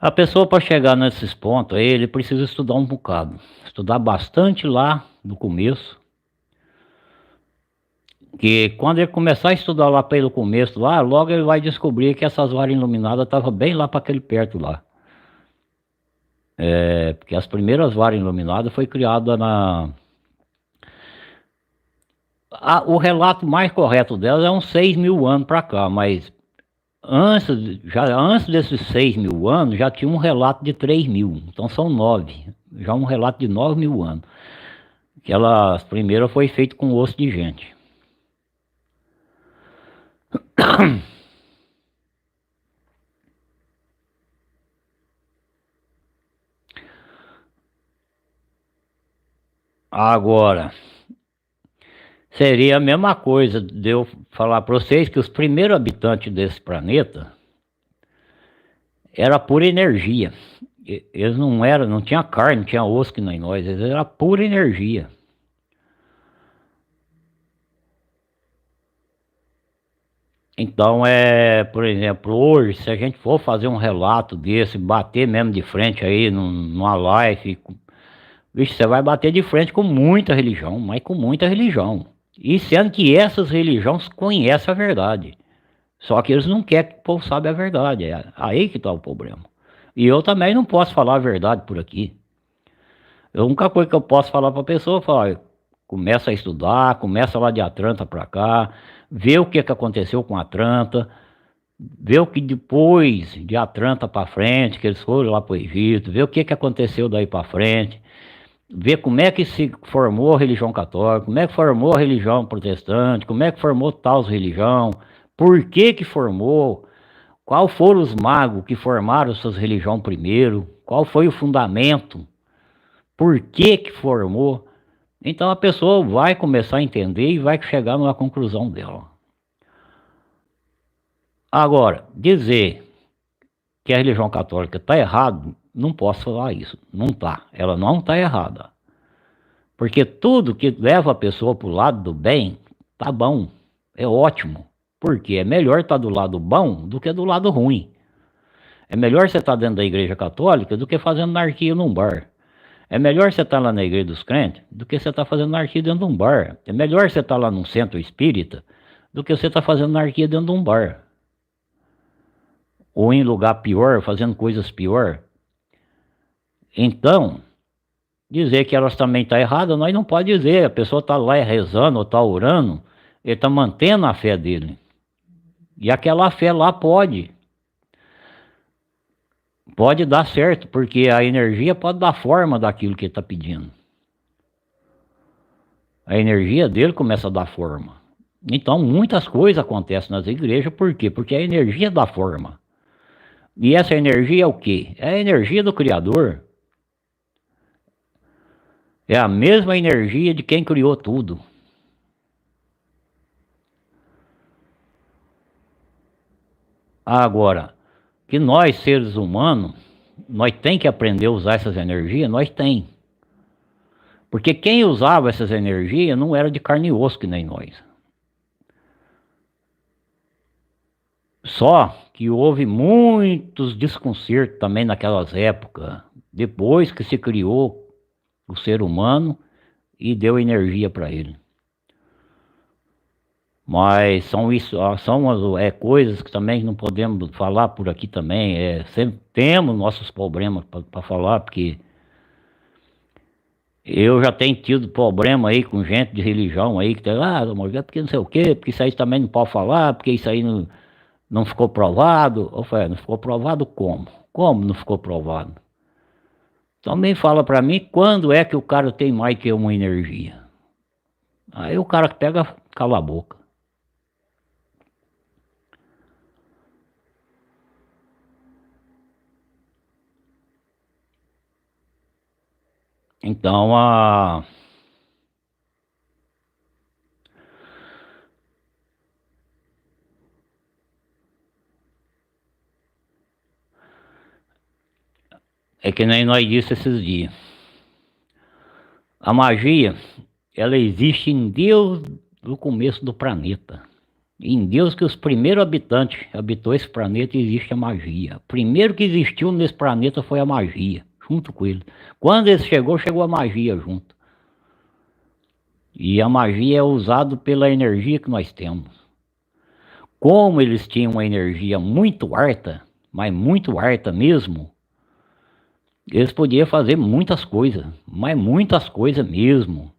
A pessoa para chegar nesses pontos aí, ele precisa estudar um bocado. Estudar bastante lá no começo. Que quando ele começar a estudar lá pelo começo lá, logo ele vai descobrir que essas varas iluminadas estavam bem lá para aquele perto lá. Porque as primeiras varas iluminadas foi criada na... o relato mais correto delas é uns 6.000 anos para cá, mas antes desses 6.000 anos, já tinha um relato de 3.000, então são 9, já um relato de 9.000 anos. Que ela, as primeiras foi feita com osso de gente. Agora, seria a mesma coisa de eu falar para vocês que os primeiros habitantes desse planeta era pura energia. Eles não tinha carne, não tinha osso que nem nós, eles eram pura energia. Então, por exemplo, hoje, se a gente for fazer um relato desse, bater mesmo de frente aí numa live, vixe, você vai bater de frente com muita religião, mas com muita religião. E sendo que essas religiões conhecem a verdade. Só que eles não querem que o povo saiba a verdade. É aí que está o problema. E eu também não posso falar a verdade por aqui. A única coisa que eu posso falar para a pessoa é falar, começa a estudar, começa lá de Atlanta para cá, vê o que aconteceu com Atlanta, vê o que depois de Atlanta para frente, que eles foram lá para o Egito, vê o que aconteceu daí para frente, vê como é que se formou a religião católica, como é que formou a religião protestante, como é que formou tal religião, por que formou, qual foram os magos que formaram essas religiões primeiro, qual foi o fundamento, por que formou. Então a pessoa vai começar a entender e vai chegar numa conclusão dela. Agora, dizer que a religião católica está errada, não posso falar isso. Não está. Ela não está errada. Porque tudo que leva a pessoa para o lado do bem, tá bom. É ótimo. Porque é melhor estar do lado bom do que do lado ruim. É melhor você estar dentro da igreja católica do que fazendo anarquia num bar. É melhor você estar lá na igreja dos crentes do que você estar fazendo anarquia dentro de um bar. É melhor você estar lá num centro espírita do que você estar fazendo anarquia dentro de um bar. Ou em lugar pior, fazendo coisas pior. Então, dizer que elas também estão erradas, nós não pode dizer. A pessoa está lá rezando ou está orando, ele está mantendo a fé dele. E aquela fé lá pode dar certo, porque a energia pode dar forma daquilo que ele está pedindo. A energia dele começa a dar forma. Então, muitas coisas acontecem nas igrejas, por quê? Porque a energia dá forma. E essa energia é o quê? É a energia do Criador. É a mesma energia de quem criou tudo. Agora, que nós, seres humanos, nós tem que aprender a usar essas energias, nós tem. Porque quem usava essas energias não era de carne e osso que nem nós. Só que houve muitos desconcertos também naquelas épocas, depois que se criou o ser humano e deu energia para ele. Mas são coisas que também não podemos falar por aqui também. Sempre temos nossos problemas para falar, porque eu já tenho tido problema aí com gente de religião aí que tem, porque não sei o quê, porque isso aí também não pode falar, porque isso aí não ficou provado. Eu falei, não ficou provado como? Como não ficou provado? Também fala para mim quando é que o cara tem mais que uma energia. Aí o cara pega, cala a boca. Então, é que nem nós disse esses dias. A magia, ela existe em Deus no começo do planeta. Em Deus que os primeiros habitantes habitou esse planeta e existe a magia. O primeiro que existiu nesse planeta foi a magia, junto com ele. Quando ele chegou, chegou a magia junto. E a magia é usada pela energia que nós temos. Como eles tinham uma energia muito alta, mas muito alta mesmo, eles podiam fazer muitas coisas, mas muitas coisas mesmo.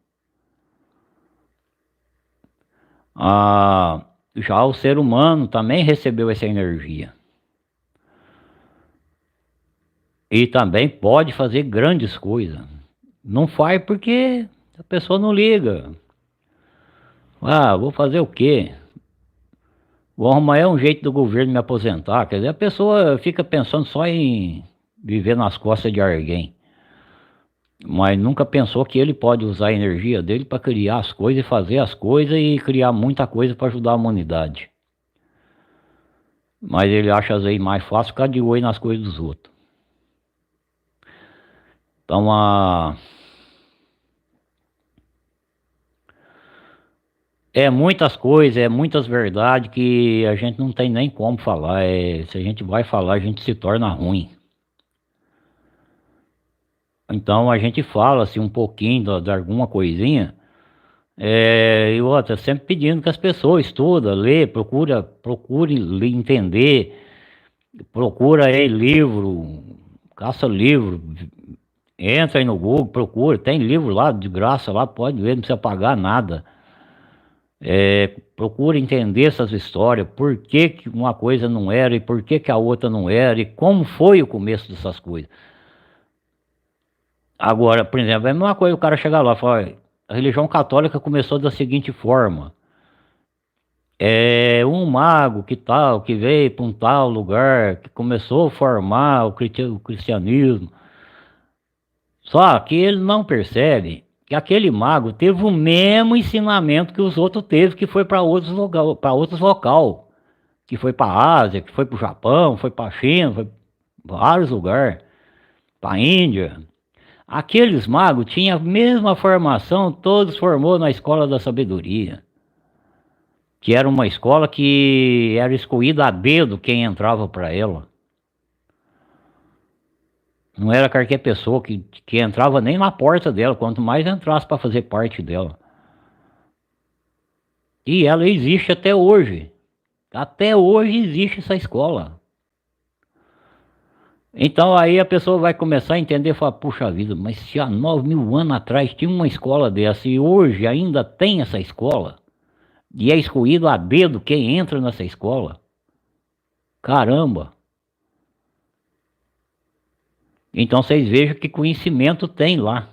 Já o ser humano também recebeu essa energia. E também pode fazer grandes coisas. Não faz porque a pessoa não liga. Vou fazer o quê? Vou arrumar um jeito do governo me aposentar. Quer dizer, a pessoa fica pensando só em viver nas costas de alguém. Mas nunca pensou que ele pode usar a energia dele para criar as coisas e fazer as coisas e criar muita coisa para ajudar a humanidade. Mas ele acha às vezes mais fácil ficar de olho nas coisas dos outros. Então é muitas coisas, é muitas verdades que a gente não tem nem como falar. Se a gente vai falar, a gente se torna ruim. Então a gente fala assim um pouquinho de alguma coisinha. E outra, sempre pedindo que as pessoas estudem, lê, procure entender, procura aí livro, caça livro, entra aí no Google, procura, tem livro lá de graça lá, pode ver, não precisa pagar nada. Procura entender essas histórias, por que que uma coisa não era e por que que a outra não era e como foi o começo dessas coisas. Agora, por exemplo, é a mesma coisa o cara chegar lá e falar, a religião católica começou da seguinte forma: um mago que veio para um tal lugar, que começou a formar o cristianismo. Só que ele não percebe que aquele mago teve o mesmo ensinamento que os outros teve, que foi para outros local, que foi para a Ásia, que foi para o Japão, foi para a China, foi para vários lugares, para a Índia. Aqueles magos tinham a mesma formação, todos formou na escola da sabedoria, que era uma escola que era escolhida a dedo quem entrava para ela. Não era qualquer pessoa que entrava nem na porta dela, quanto mais entrasse para fazer parte dela. E ela existe até hoje. Até hoje existe essa escola. Então aí a pessoa vai começar a entender e falar, puxa vida, mas se há 9.000 anos atrás tinha uma escola dessa e hoje ainda tem essa escola, e é escolhido a dedo quem entra nessa escola, caramba! Então vocês vejam que conhecimento tem lá.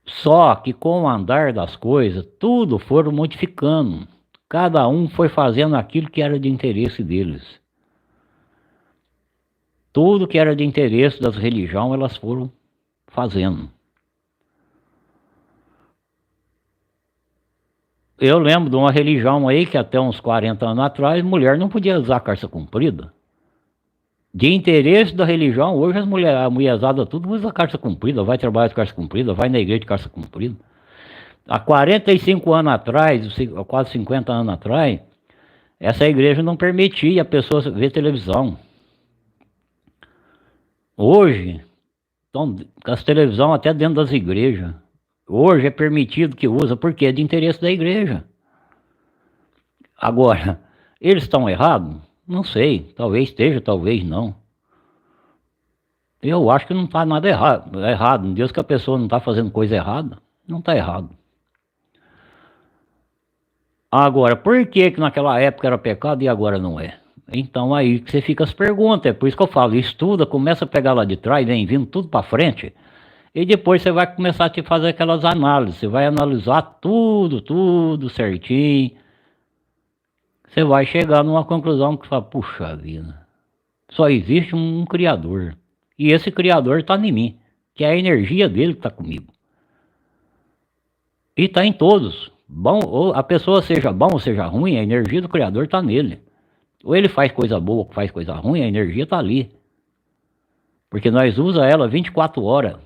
Só que com o andar das coisas, tudo foram modificando. Cada um foi fazendo aquilo que era de interesse deles. Tudo que era de interesse das religiões, elas foram fazendo. Eu lembro de uma religião aí que até uns 40 anos atrás, mulher não podia usar calça comprida. De interesse da religião, hoje a mulherzada tudo usa calça comprida, vai trabalhar de calça comprida, vai na igreja de calça comprida. Há 45 anos atrás, quase 50 anos atrás, essa igreja não permitia a pessoa ver televisão. Hoje, estão com as televisões até dentro das igrejas. Hoje é permitido que usa, porque é de interesse da igreja. Agora, eles estão errados? Não sei, talvez esteja, talvez não. Eu acho que não está nada errado. É errado. Deus que a pessoa não está fazendo coisa errada, não está errado. Agora, por que naquela época era pecado e agora não é? Então aí que você fica as perguntas. É por isso que eu falo, estuda, começa a pegar lá de trás, vem vindo tudo para frente. E depois você vai começar a te fazer aquelas análises. Você vai analisar tudo certinho. Você vai chegar numa conclusão que fala, puxa vida, só existe um Criador. E esse Criador está em mim, que é a energia dele que está comigo. E está em todos. Bom, ou a pessoa seja bom ou seja ruim, a energia do Criador está nele. Ou ele faz coisa boa ou faz coisa ruim, a energia está ali. Porque nós usamos ela 24 horas.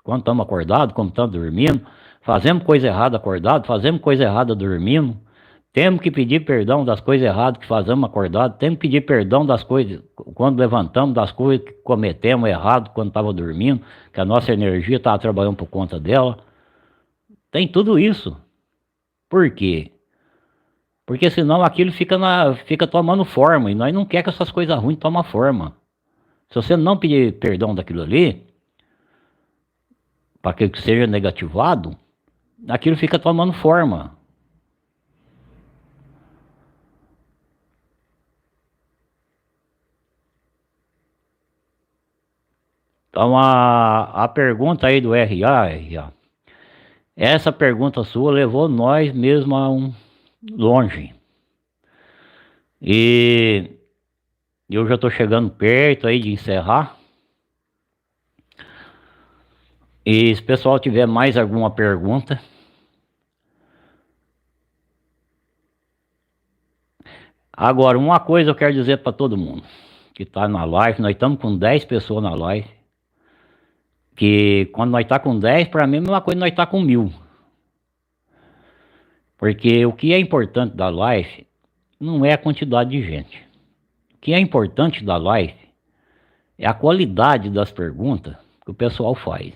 Quando estamos acordados, quando estamos dormindo. Fazemos coisa errada acordado, fazemos coisa errada dormindo. Temos que pedir perdão das coisas erradas que fazemos acordado. Temos que pedir perdão das coisas quando levantamos, das coisas que cometemos errado quando estava dormindo, que a nossa energia estava trabalhando por conta dela. Tem tudo isso. Por quê? Porque senão aquilo fica tomando forma. E nós não queremos que essas coisas ruins tomem forma. Se você não pedir perdão daquilo ali, para que seja negativado, aquilo fica tomando forma. Então a pergunta aí do RA, essa pergunta sua levou nós mesmo a longe. E eu já estou chegando perto aí de encerrar. E se o pessoal tiver mais alguma pergunta. Agora, uma coisa eu quero dizer para todo mundo que está na live, nós estamos com 10 pessoas na live. Que quando nós está com 10, para mim é a mesma coisa que nós está com 1000. Porque o que é importante da live não é a quantidade de gente. O que é importante da live é a qualidade das perguntas que o pessoal faz.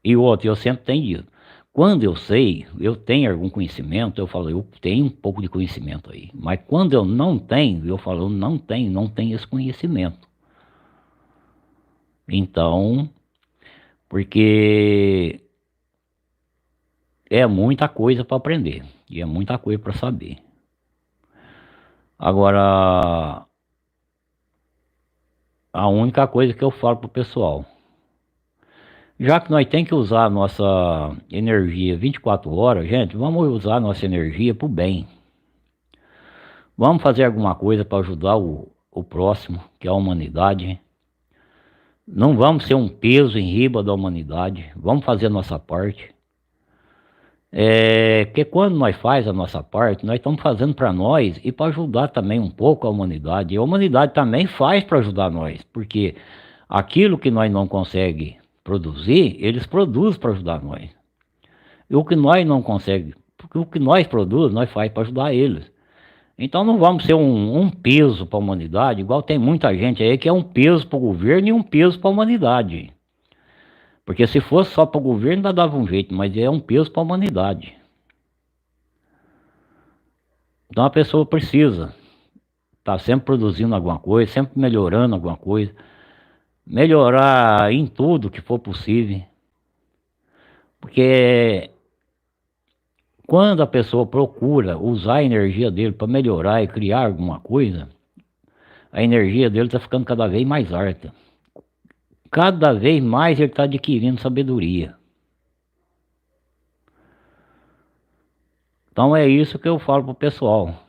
E outro, eu sempre tenho dito, quando eu sei, eu tenho algum conhecimento, eu falo, eu tenho um pouco de conhecimento aí. Mas quando eu não tenho, eu falo, eu não tenho esse conhecimento. Então, porque é muita coisa para aprender e é muita coisa para saber. Agora, a única coisa que eu falo pro pessoal, já que nós temos que usar a nossa energia 24 horas, gente, vamos usar a nossa energia pro bem. Vamos fazer alguma coisa para ajudar o próximo, que é a humanidade. Não vamos ser um peso em riba da humanidade. Vamos fazer a nossa parte. Porque quando nós faz a nossa parte, nós estamos fazendo para nós e para ajudar também um pouco a humanidade. E a humanidade também faz para ajudar nós, porque aquilo que nós não conseguimos produzir, eles produzem para ajudar nós. E o que nós não conseguimos, porque o que nós produzimos, nós faz para ajudar eles. Então não vamos ser um peso para a humanidade, igual tem muita gente aí que é um peso para o governo e um peso para a humanidade. Porque se fosse só para o governo, ainda dava um jeito, mas é um peso para a humanidade. Então a pessoa precisa estar sempre produzindo alguma coisa, sempre melhorando alguma coisa, melhorar em tudo que for possível. Porque quando a pessoa procura usar a energia dele para melhorar e criar alguma coisa, a energia dele está ficando cada vez mais alta. Cada vez mais ele está adquirindo sabedoria. Então é isso que eu falo pro pessoal.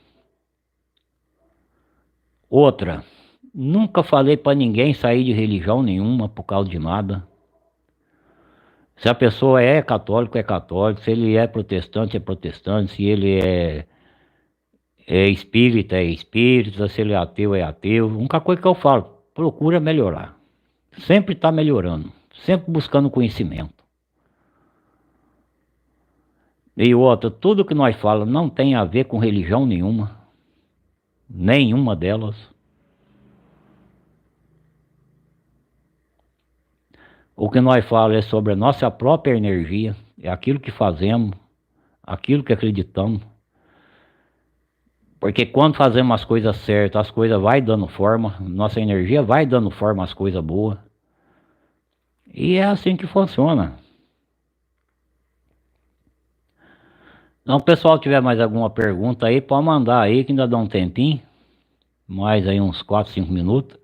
Outra, nunca falei para ninguém sair de religião nenhuma por causa de nada. Se a pessoa é católico, é católico. Se ele é protestante. Se ele é espírita, é espírita. Se ele é ateu, é ateu. A única coisa que eu falo, procura melhorar. Sempre está melhorando. Sempre buscando conhecimento. E outra, tudo que nós falamos não tem a ver com religião nenhuma. Nenhuma delas. O que nós falamos é sobre a nossa própria energia. É aquilo que fazemos. Aquilo que acreditamos. Porque quando fazemos as coisas certas, as coisas vai dando forma. Nossa energia vai dando forma às coisas boas. E é assim que funciona. Então, o pessoal tiver mais alguma pergunta aí, pode mandar aí que ainda dá um tempinho. Mais aí uns 4, 5 minutos.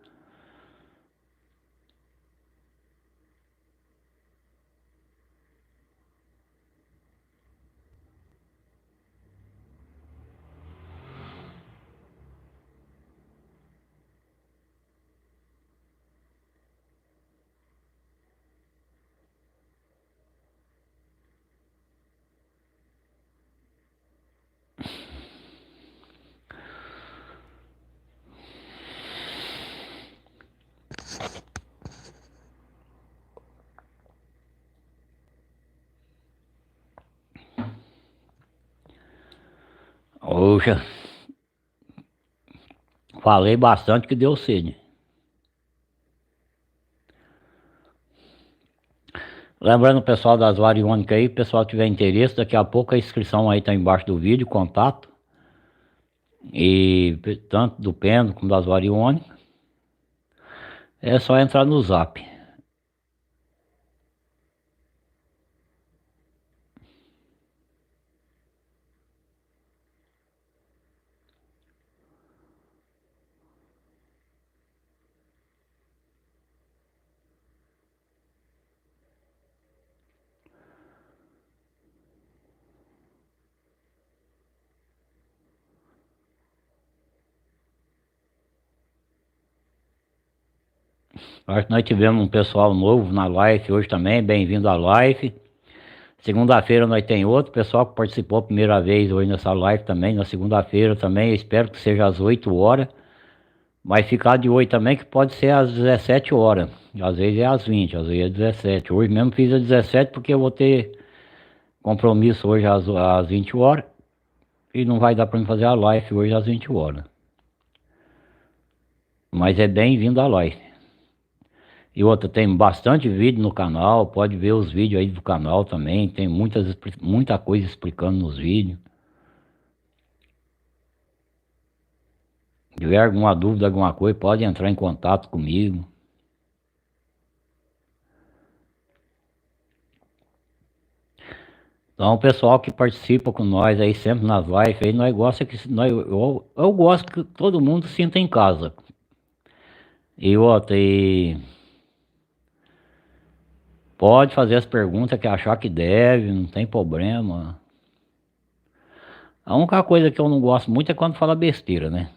Poxa, falei bastante que deu sede. Lembrando o pessoal das variônicas aí, o pessoal tiver interesse, daqui a pouco a inscrição aí tá embaixo do vídeo, contato. E tanto do pêndulo como das variônicas. É só entrar no Zap. Acho que nós tivemos um pessoal novo na live hoje também, bem-vindo à live. Segunda-feira nós tem outro pessoal que participou a primeira vez hoje nessa live também, na segunda-feira também, eu espero que seja às 8 horas. Mas ficar de 8 também que pode ser às 17 horas. Às vezes é às 20, às vezes é 17. Hoje mesmo fiz às 17 porque eu vou ter compromisso hoje às 20 horas. E não vai dar para mim fazer a live hoje às 20 horas. Mas é bem-vindo à live. E outra, tem bastante vídeo no canal, pode ver os vídeos aí do canal também, tem muita coisa explicando nos vídeos. Se tiver alguma dúvida, alguma coisa, pode entrar em contato comigo. Então, o pessoal que participa com nós aí sempre nas lives, aí nós gosta que eu gosto que todo mundo sinta em casa. E outra, pode fazer as perguntas que achar que deve, não tem problema. A única coisa que eu não gosto muito é quando fala besteira, né?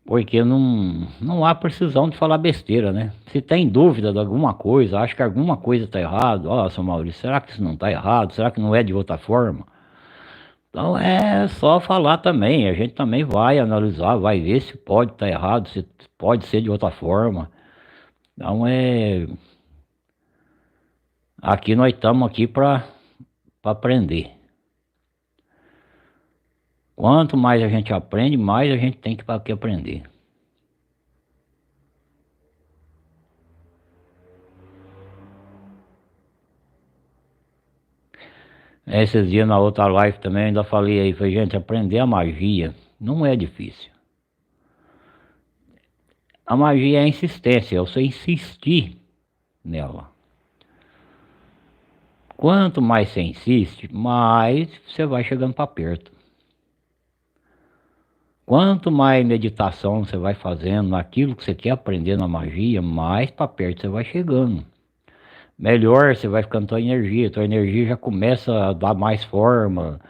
Porque não há precisão de falar besteira, né? Se tem dúvida de alguma coisa, acha que alguma coisa está errado, ó, seu Maurício, será que isso não está errado? Será que não é de outra forma? Então é só falar também, a gente também vai analisar, vai ver se pode estar errado, se pode ser de outra forma. Então aqui nós estamos aqui para aprender. Quanto mais a gente aprende, mais a gente tem que aprender. Esses dias na outra live também eu ainda falei aí, falei, gente, aprender a magia não é difícil. A magia é a insistência, é você insistir nela. Quanto mais você insiste, mais você vai chegando para perto. Quanto mais meditação você vai fazendo naquilo que você quer aprender na magia, mais para perto você vai chegando. Melhor você vai ficando tua energia já começa a dar mais forma,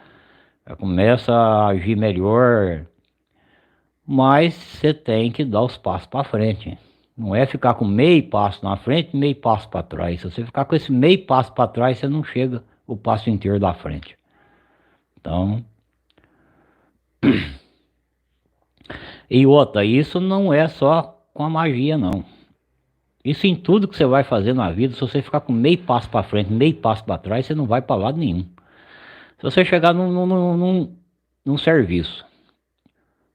já começa a agir melhor. Mas você tem que dar os passos para frente. Não é ficar com meio passo na frente, meio passo para trás. Se você ficar com esse meio passo para trás, você não chega o passo inteiro da frente. Então, e outra, isso não é só com a magia, não. Isso em tudo que você vai fazer na vida, se você ficar com meio passo para frente, meio passo para trás, você não vai para lado nenhum. Se você chegar num serviço,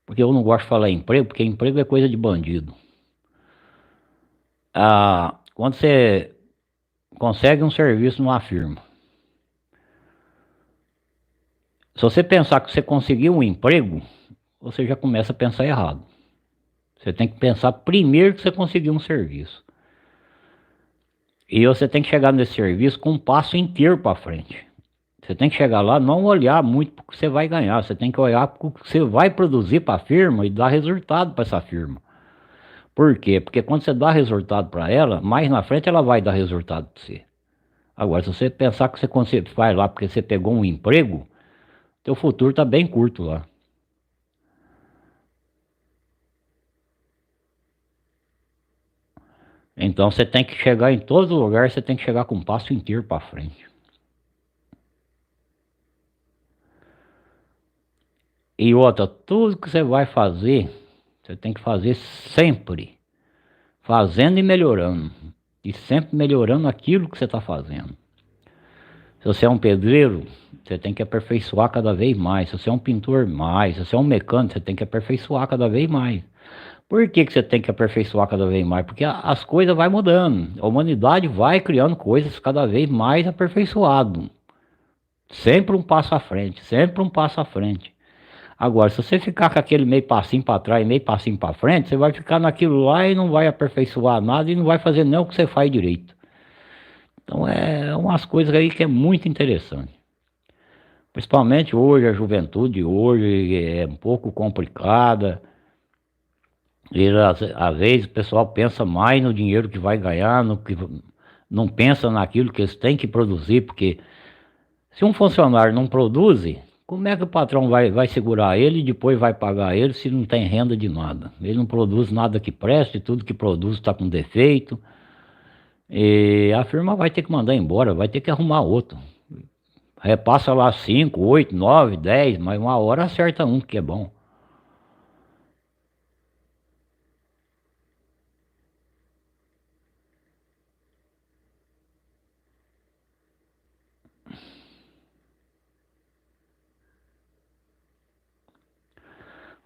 porque eu não gosto de falar emprego, porque emprego é coisa de bandido. Quando você consegue um serviço numa firma, se você pensar que você conseguiu um emprego, você já começa a pensar errado. Você tem que pensar primeiro que você conseguiu um serviço. E você tem que chegar nesse serviço com um passo inteiro para frente. Você tem que chegar lá, não olhar muito para o que você vai ganhar. Você tem que olhar para o que você vai produzir para a firma e dar resultado para essa firma. Por quê? Porque quando você dá resultado para ela, mais na frente ela vai dar resultado para você. Agora, se você pensar que você vai lá porque você pegou um emprego, teu futuro está bem curto lá. Então você tem que chegar em todo lugar, você tem que chegar com um passo inteiro para frente. E outra, tudo que você vai fazer, você tem que fazer sempre, fazendo e melhorando. e sempre melhorando aquilo que você está fazendo. Se você é um pedreiro, você tem que aperfeiçoar cada vez mais. Se você é um pintor, mais. Se você é um mecânico, você tem que aperfeiçoar cada vez mais. Por que que você tem que aperfeiçoar cada vez mais? Porque as coisas vão mudando. A humanidade vai criando coisas cada vez mais aperfeiçoado. Sempre um passo à frente, sempre um passo à frente. Agora, se você ficar com aquele meio passinho para trás, meio passinho para frente, você vai ficar naquilo lá e não vai aperfeiçoar nada e não vai fazer nem o que você faz direito. Então é umas coisas aí que é muito interessante. Principalmente hoje, a juventude hoje é um pouco complicada. E às vezes o pessoal pensa mais no dinheiro que vai ganhar, no que não pensa naquilo que eles têm que produzir, porque se um funcionário não produz, como é que o patrão vai segurar ele e depois vai pagar ele se não tem renda de nada? Ele não produz nada que preste, tudo que produz está com defeito. E a firma vai ter que mandar embora, vai ter que arrumar outro. Repassa lá 5, 8, 9, 10, mas uma hora acerta um que é bom.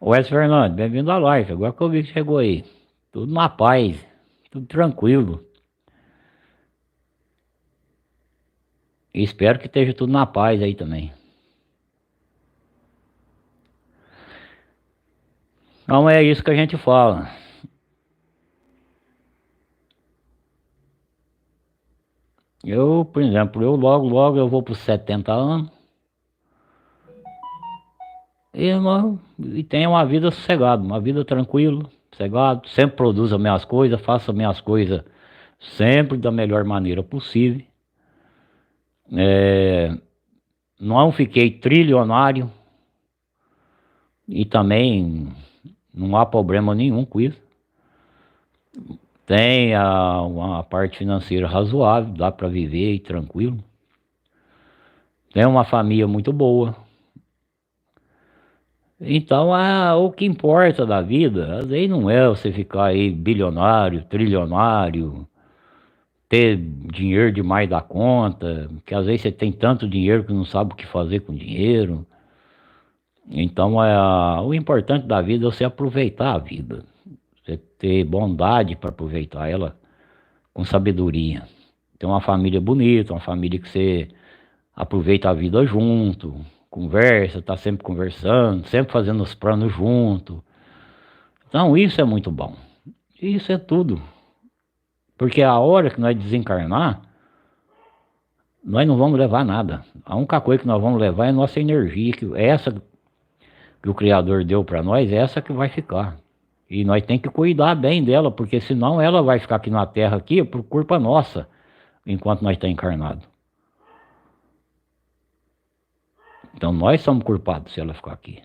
Wes Fernandes, bem-vindo à live. Agora que eu vi que chegou aí. Tudo na paz, tudo tranquilo. E espero que esteja tudo na paz aí também. Não é isso que a gente fala. Eu, por exemplo, logo eu vou para os 70 anos e tenho uma vida sossegada, uma vida tranquila, sossegado, sempre produzo as minhas coisas, faço as minhas coisas sempre da melhor maneira possível. Não fiquei trilionário e também não há problema nenhum com isso. Tem uma parte financeira razoável, dá para viver tranquilo. Tem uma família muito boa. Então, o que importa da vida, às vezes não é você ficar aí bilionário, trilionário, ter dinheiro demais da conta, que às vezes você tem tanto dinheiro que não sabe o que fazer com o dinheiro. Então, o importante da vida é você aproveitar a vida, você ter bondade para aproveitar ela com sabedoria. Ter uma família bonita, uma família que você aproveita a vida junto, conversa, tá sempre conversando, sempre fazendo os planos junto. Então isso é muito bom. Isso é tudo. Porque a hora que nós desencarnar, nós não vamos levar nada. A única coisa que nós vamos levar é a nossa energia, que essa que o Criador deu para nós, é essa que vai ficar. E nós tem que cuidar bem dela, porque senão ela vai ficar aqui na Terra aqui por culpa nossa, enquanto nós estamos encarnados. Então nós somos culpados se ela ficar aqui.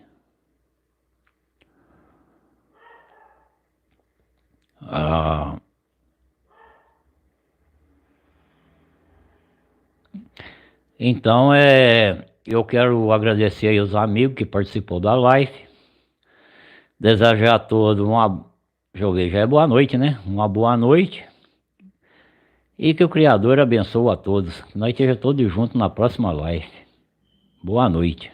Então eu quero agradecer aí os amigos que participou da live. Desejar a todos já é boa noite, né? Uma boa noite. E que o Criador abençoe a todos. Que nós estejamos todos juntos na próxima live. Boa noite.